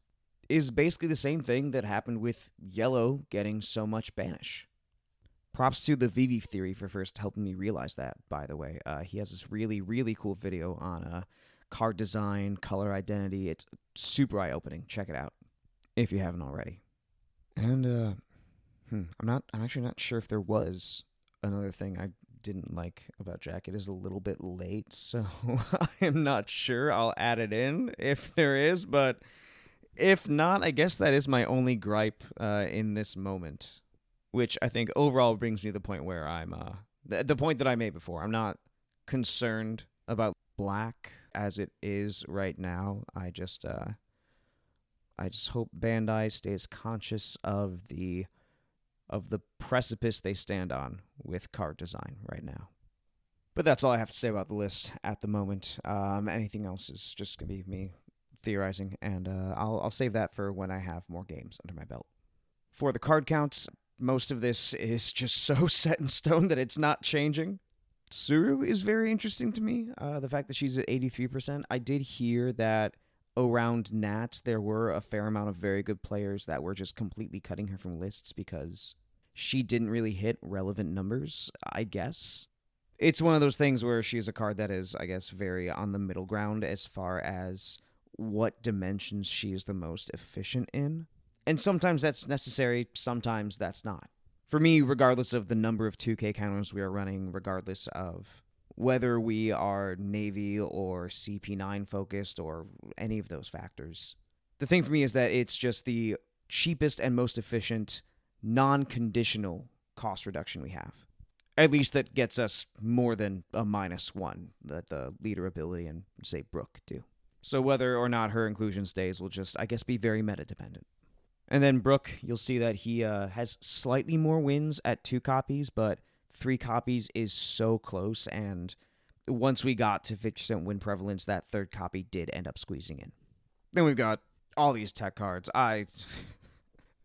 is basically the same thing that happened with yellow getting so much banish. Props to the Vivi Theory for first helping me realize that, by the way. He has this really, really cool video on card design, color identity. It's super eye-opening. Check it out if you haven't already. And I'm actually not sure if there was another thing I didn't like about Jack. It is a little bit late, so I am not sure. I'll add it in if there is, but if not, I guess that is my only gripe in this moment, which I think overall brings me to the point where I'm the point that I made before. I'm not concerned about black as it is right now. I just hope Bandai stays conscious of the precipice they stand on with card design right now. But that's all I have to say about the list at the moment. Anything else is just going to be me theorizing, and I'll save that for when I have more games under my belt. For the card counts, most of this is just so set in stone that it's not changing. Tsuru is very interesting to me. The fact that she's at 83%. I did hear that around Nats, there were a fair amount of very good players that were just completely cutting her from lists because she didn't really hit relevant numbers, I guess. It's one of those things where she's a card that is, I guess, very on the middle ground as far as what dimensions she is the most efficient in. And sometimes that's necessary, sometimes that's not. For me, regardless of the number of 2K counters we are running, regardless of whether we are Navy or CP9 focused or any of those factors, the thing for me is that it's just the cheapest and most efficient non-conditional cost reduction we have. At least that gets us more than a -1 that the leader ability and, say, Brooke do. So whether or not her inclusion stays will just, I guess, be very meta-dependent. And then Brooke, you'll see that he has slightly more wins at 2 copies, but 3 copies is so close, and once we got to 50% win prevalence, that 3rd copy did end up squeezing in. Then we've got all these tech cards. I'm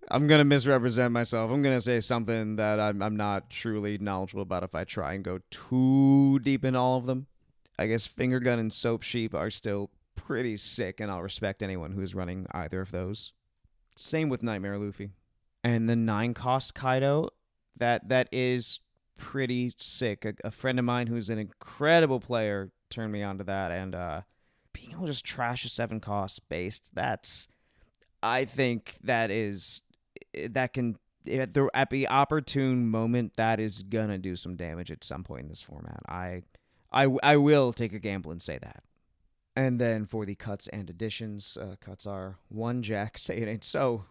going to misrepresent myself. I'm going to say something that I'm not truly knowledgeable about if I try and go too deep in all of them. I guess Finger Gun and Soap Sheep are still pretty sick, and I'll respect anyone who's running either of those. Same with Nightmare Luffy. And the 9-cost Kaido, that is pretty sick. A friend of mine who's an incredible player turned me onto that, and being able to just trash a 7-cost based, I think that can at the opportune moment, that is gonna do some damage at some point in this format. I will take a gamble and say that. And then for the cuts and additions, cuts are 1 Jack, say it ain't so,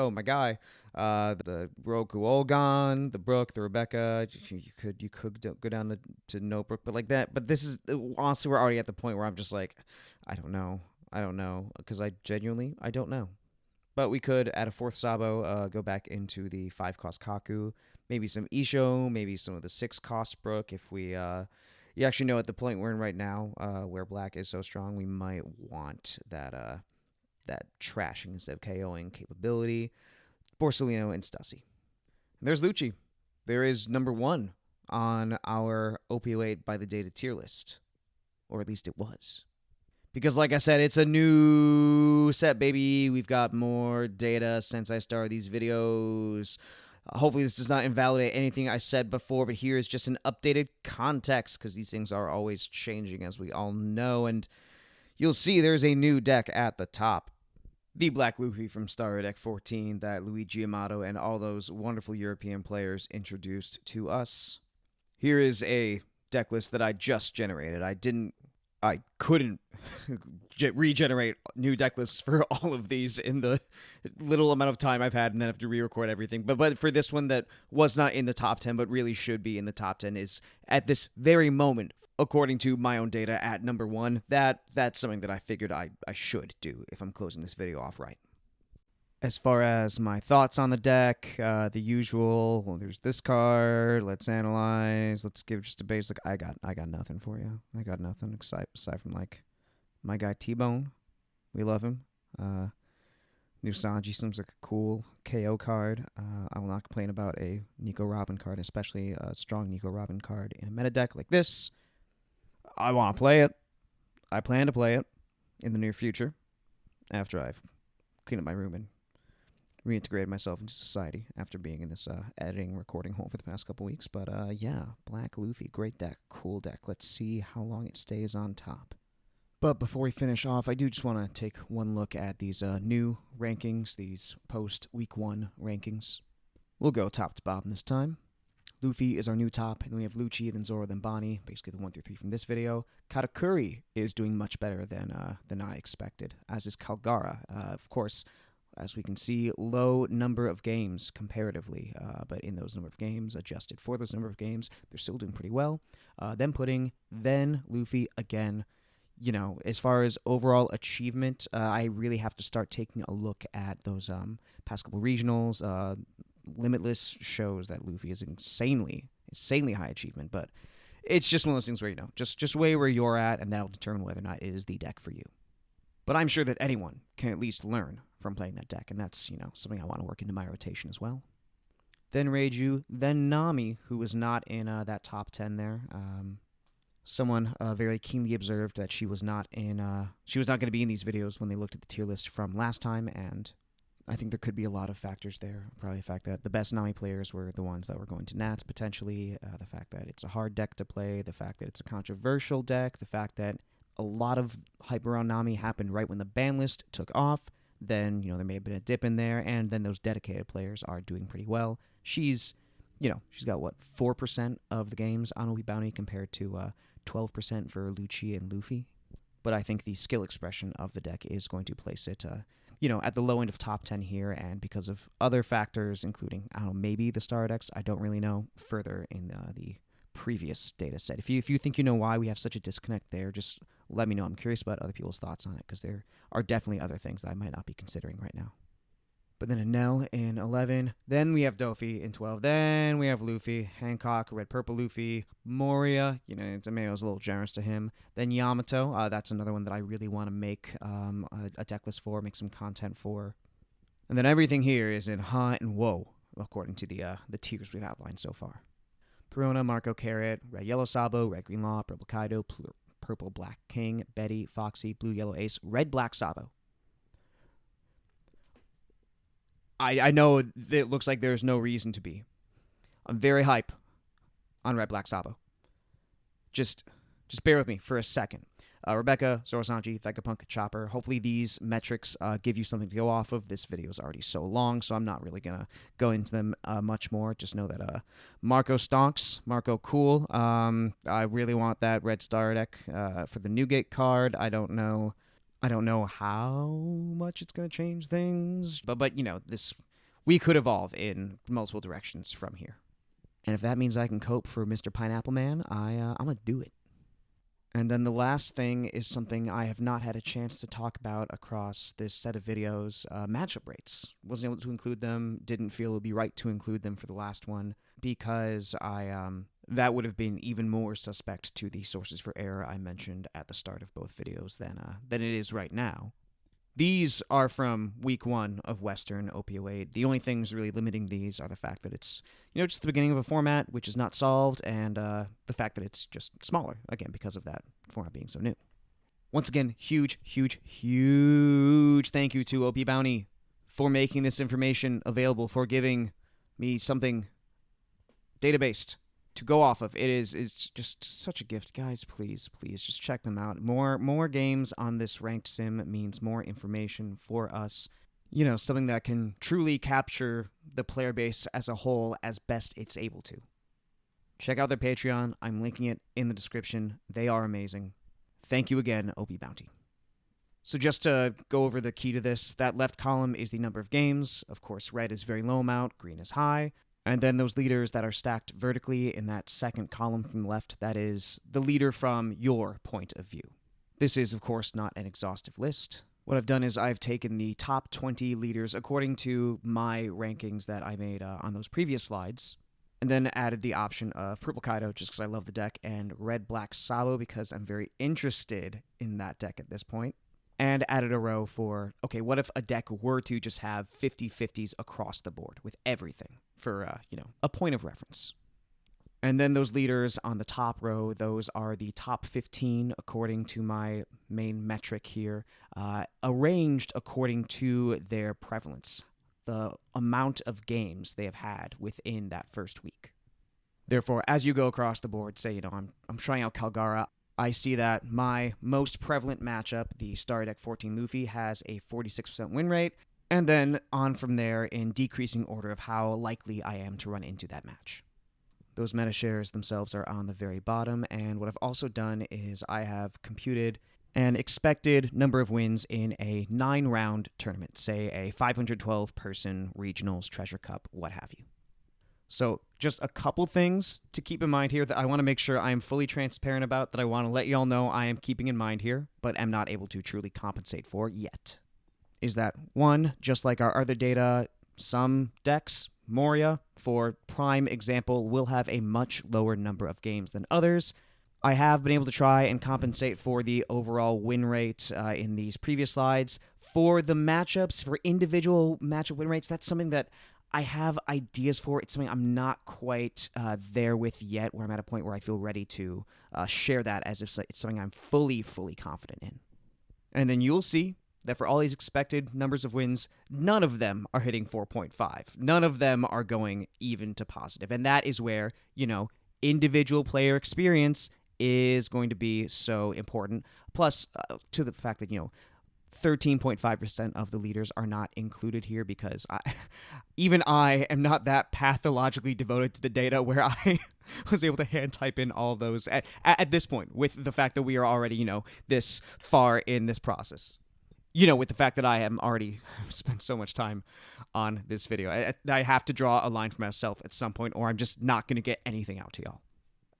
my guy. The Roku Olgon, the Brooke, the Rebecca. You could go down to no Brooke, but like that. But this is honestly, we're already at the point where I'm just like, I don't know, because I don't know. But we could, at a 4th Sabo, go back into the 5-cost Kaku, maybe some Isho, maybe some of the 6-cost Brooke. If we, you actually know at the point we're in right now, where Black is so strong, we might want that trashing instead of KOing capability. Borsellino and Stussy. And there's Lucci. There is number 1 on our OP08 by the data tier list. Or at least it was. Because like I said, it's a new set, baby. We've got more data since I started these videos. Hopefully this does not invalidate anything I said before, but here is just an updated context, because these things are always changing, as we all know. And you'll see there's a new deck at the top. The Black Luffy from Starter Deck 14 that Luigi Amato and all those wonderful European players introduced to us. Here is a deck list that I just generated. I couldn't regenerate new deck lists for all of these in the little amount of time I've had, and then have to re-record everything. But for this one that was not in the top 10, but really should be in the top 10, is at this very moment, according to my own data, at number 1. That's something that I figured I should do if I'm closing this video off right. As far as my thoughts on the deck, the usual, well, there's this card, let's analyze, let's give just a basic, I got nothing for you. I got nothing aside from, like, my guy T-Bone. We love him. New Sanji seems like a cool KO card. I will not complain about a Nico Robin card, especially a strong Nico Robin card in a meta deck like this. I want to play it. I plan to play it in the near future after I've cleaned up my room and reintegrated myself into society after being in this editing, recording hole for the past couple weeks. But yeah, Black Luffy, great deck, cool deck. Let's see how long it stays on top. But before we finish off, I do just want to take one look at these new rankings, these post-Week 1 rankings. We'll go top to bottom this time. Luffy is our new top, and then we have Lucci, then Zoro, then Bonnie, basically the 1 through 3 from this video. Katakuri is doing much better than I expected, as is Kalgara. Of course, as we can see, low number of games comparatively, but in those number of games, adjusted for those number of games, they're still doing pretty well. Then Luffy again. You know, as far as overall achievement, I really have to start taking a look at those past couple regionals. Limitless shows that Luffy is insanely high achievement, but it's just one of those things where, you know, just weigh where you're at, and that'll determine whether or not it is the deck for you. But I'm sure that anyone can at least learn from playing that deck, and that's, you know, something I want to work into my rotation as well. Then Reiju, then Nami, who was not in that top 10 there. Someone very keenly observed that she was not going to be in these videos when they looked at the tier list from last time, and I think there could be a lot of factors there. Probably the fact that the best Nami players were the ones that were going to Nats, potentially, the fact that it's a hard deck to play, the fact that it's a controversial deck, the fact that a lot of hype around Nami happened right when the ban list took off, then, there may have been a dip in there, and then those dedicated players are doing pretty well. She's got, 4% of the games on OPBounty compared to 12% for Lucci and Luffy. But I think the skill expression of the deck is going to place it, at the low end of top 10 here, and because of other factors, including, maybe the star decks, I don't really know, further in the previous data set. If you think you know why we have such a disconnect there, just let me know. I'm curious about other people's thoughts on it, because there are definitely other things that I might not be considering right now. But then Enel in 11, then we have Dofi in 12, then we have Luffy, Hancock, Red-Purple Luffy, Moria, maybe I was a little generous to him, then Yamato, that's another one that I really want to make a deck list for, make some content for. And then everything here is in Ha and Woe, according to the tiers we've outlined so far. Perona, Marco Carrot, Red Yellow Sabo, Red Green Law, Purple Kaido, Purple Black King, Betty, Foxy, Blue Yellow Ace, Red Black Sabo. I know it looks like there's no reason to be. I'm very hype on Red Black Sabo. Just bear with me for a second. Rebecca, Zorosanji, Vegapunk, Chopper. Hopefully these metrics give you something to go off of. This video is already so long, so I'm not really going to go into them much more. Just know that Marco stonks. Marco cool. I really want that red star deck for the Newgate card. I don't know how much it's going to change things, but we could evolve in multiple directions from here. And if that means I can cope for Mr. Pineapple Man, I'm going to do it. And then the last thing is something I have not had a chance to talk about across this set of videos, matchup rates. Wasn't able to include them, didn't feel it would be right to include them for the last one, because that would have been even more suspect to the sources for error I mentioned at the start of both videos than it is right now. These are from week 1 of Western OP08. The only things really limiting these are the fact that it's, just the beginning of a format, which is not solved, and the fact that it's just smaller, again, because of that format being so new. Once again, huge, huge, huge thank you to OPBounty for making this information available, for giving me something databased to go off of. It's just such a gift. Guys, please just check them out. More games on this ranked sim means more information for us. Something that can truly capture the player base as a whole as best it's able to. Check out their Patreon. I'm linking it in the description. They are amazing. Thank you again, OPBounty. So just to go over the key to this, that left column is the number of games. Of course, red is very low amount, green is high. And then those leaders that are stacked vertically in that second column from the left, that is the leader from your point of view. This is, of course, not an exhaustive list. What I've done is I've taken the top 20 leaders according to my rankings that I made on those previous slides, and then added the option of Purple Kaido just because I love the deck, and Red Black Sabo because I'm very interested in that deck at this point. And added a row for, okay, what if a deck were to just have 50-50s across the board with everything for, a point of reference. And then those leaders on the top row, those are the top 15 according to my main metric here, arranged according to their prevalence, the amount of games they have had within that first week. Therefore, as you go across the board, say, I'm trying out Calgara, I see that my most prevalent matchup, the Star Deck 14 Luffy, has a 46% win rate, and then on from there in decreasing order of how likely I am to run into that match. Those meta shares themselves are on the very bottom, and what I've also done is I have computed an expected number of wins in a 9-round tournament, say a 512-person regionals, treasure cup, what have you. So just a couple things to keep in mind here that I want to make sure I am fully transparent about, that I want to let y'all know I am keeping in mind here, but am not able to truly compensate for yet. Is that, one, just like our other data, some decks, Moria, for prime example, will have a much lower number of games than others. I have been able to try and compensate for the overall win rate in these previous slides. For the matchups, for individual matchup win rates, that's something that I have ideas for. It's something I'm not quite there with yet, where I'm at a point where I feel ready to share that as if it's something I'm fully confident in. And then you'll see that for all these expected numbers of wins, none of them are hitting 4.5. None of them are going even to positive. And that is where, individual player experience is going to be so important. Plus, to the fact that, 13.5% of the leaders are not included here because even I am not that pathologically devoted to the data where I was able to hand type in all those at this point, with the fact that we are already, this far in this process. With the fact that I am already spent so much time on this video. I have to draw a line for myself at some point, or I'm just not going to get anything out to y'all.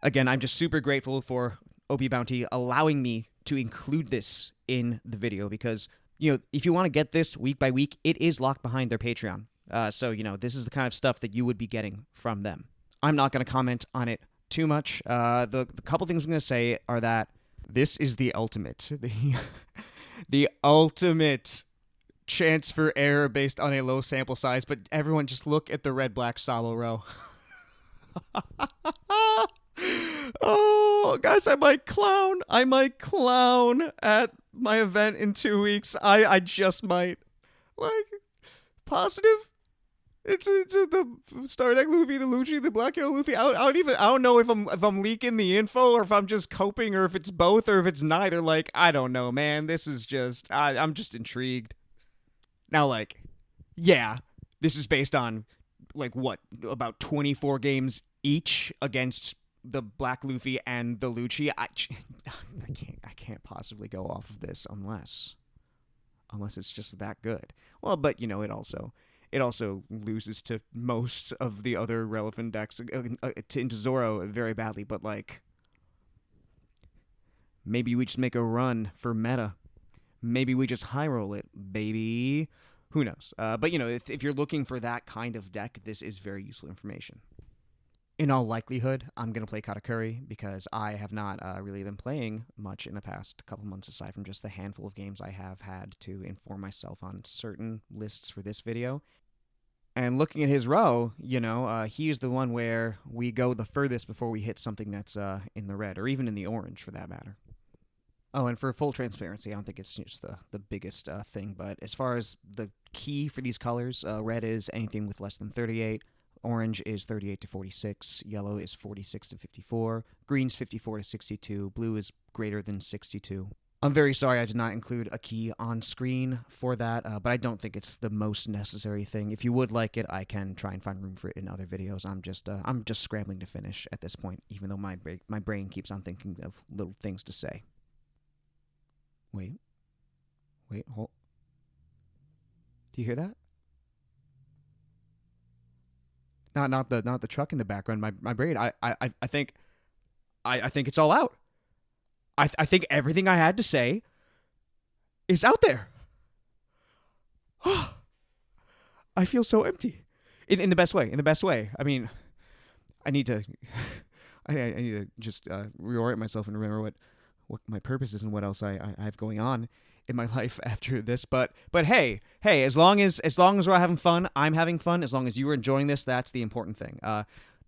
Again, I'm just super grateful for OPBounty allowing me to include this in the video because, if you want to get this week by week, it is locked behind their Patreon. So, this is the kind of stuff that you would be getting from them. I'm not going to comment on it too much. The couple things I'm going to say are that this is the ultimate. The ultimate chance for error based on a low sample size, but everyone just look at the red-black solo row. Oh, guys, I might clown at my event in 2 weeks. I just might. Positive? It's the Star Deck Luffy, the Lucci, the Black Hero Luffy. I don't know if I'm leaking the info or if I'm just coping or if it's both or if it's neither. I don't know, man. This is just I'm just intrigued. Now, yeah, this is based on what, about 24 games each against the Black Luffy and the Lucci. I can't possibly go off of this unless it's just that good. Well, but it also loses to most of the other relevant decks, into Zoro very badly, but maybe we just make a run for meta. Maybe we just high roll it, baby. Who knows? But if you're looking for that kind of deck, this is very useful information. In all likelihood, I'm going to play Katakuri because I have not really been playing much in the past couple months, aside from just the handful of games I have had to inform myself on certain lists for this video. And looking at his row, he is the one where we go the furthest before we hit something that's in the red, or even in the orange for that matter. Oh, and for full transparency, I don't think it's just the biggest thing, but as far as the key for these colors, red is anything with less than 38, orange is 38 to 46, yellow is 46 to 54, green's 54 to 62, blue is greater than 62. I'm very sorry I did not include a key on screen for that, but I don't think it's the most necessary thing. If you would like it, I can try and find room for it in other videos. I'm just scrambling to finish at this point, even though my brain keeps on thinking of little things to say. Wait, hold. Do you hear that? Not the truck in the background. My brain. I think it's all out. I think everything I had to say is out there. I feel so empty, in the best way. In the best way. I mean, I need to just reorient myself and remember what my purpose is and what else I have going on in my life after this. But hey, as long as we're having fun, I'm having fun. As long as you are enjoying this, that's the important thing.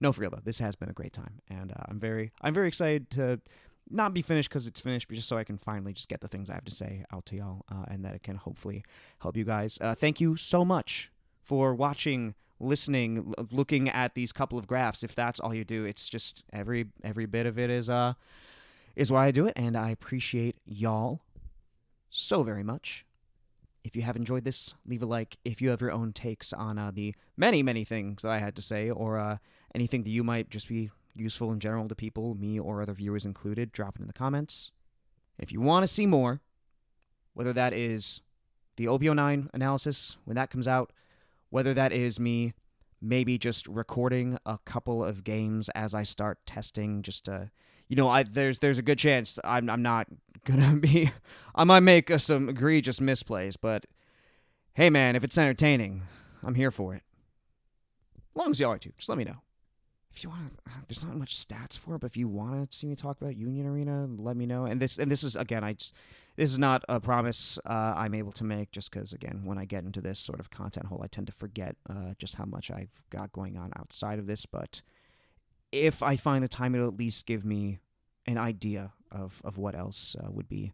No, for real though, this has been a great time, and I'm very excited to not be finished because it's finished, but just so I can finally just get the things I have to say out to y'all, and that it can hopefully help you guys. Thank you so much for watching, listening, looking at these couple of graphs. If that's all you do, it's just every bit of it is why I do it, and I appreciate y'all so very much. If you have enjoyed this, leave a like. If you have your own takes on the many things that I had to say, or anything that you might just be useful in general to people, me or other viewers included, drop it in the comments. If you want to see more, whether that is the OP09 analysis when that comes out, whether that is me maybe just recording a couple of games as I start testing, just there's a good chance I'm not gonna be. I might make some egregious misplays, but hey, man, if it's entertaining, I'm here for it. As long as y'all are too, just let me know. If you want to, there's not much stats for it, but if you want to see me talk about Union Arena, let me know. And this is again, this is not a promise I'm able to make, just because again, when I get into this sort of content hole, I tend to forget just how much I've got going on outside of this. But if I find the time, it'll at least give me an idea of what else would be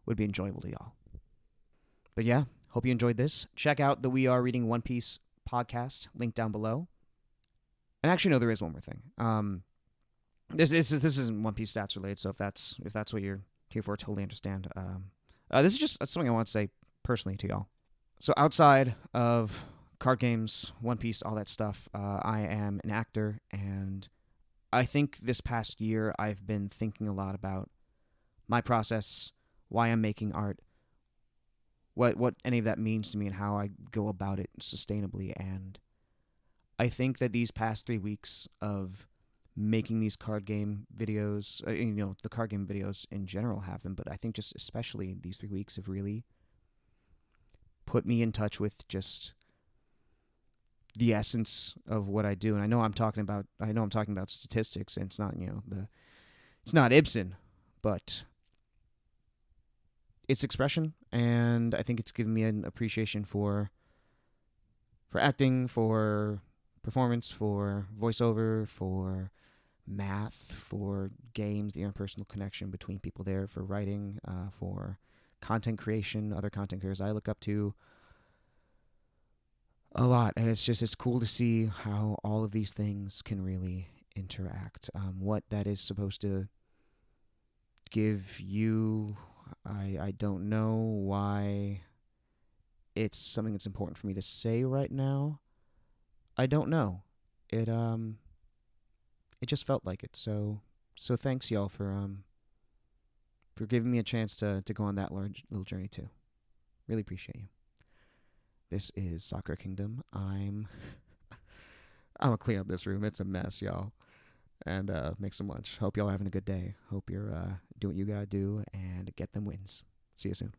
enjoyable to y'all. But yeah, hope you enjoyed this. Check out the We Are Reading One Piece podcast, link down below. And actually, no, there is one more thing. This isn't One Piece stats related, so if that's what you're here for, I totally understand. This is just something I want to say personally to y'all. So outside of card games, One Piece, all that stuff, I am an actor, and I think this past year I've been thinking a lot about my process, why I'm making art, what any of that means to me, and how I go about it sustainably. And I think that these past 3 weeks of making these card game videos, the card game videos in general have them, but I think just especially these 3 weeks have really put me in touch with just the essence of what I do. And I know I'm talking about statistics, and it's not, it's not Ibsen, but it's expression, and I think it's given me an appreciation for acting, for performance, for voiceover, for math, for games, the interpersonal connection between people there, for writing, for content creation, other content creators I look up to a lot. And it's cool to see how all of these things can really interact. What that is supposed to give you, I don't know why it's something that's important for me to say right now. I don't know. It just felt like it. So thanks y'all for giving me a chance to go on that large little journey too. Really appreciate you. This is Sakura Kingdom. I'm gonna clean up this room. It's a mess, y'all. And make some lunch. Hope y'all are having a good day. Hope you're doing what you gotta do and get them wins. See you soon.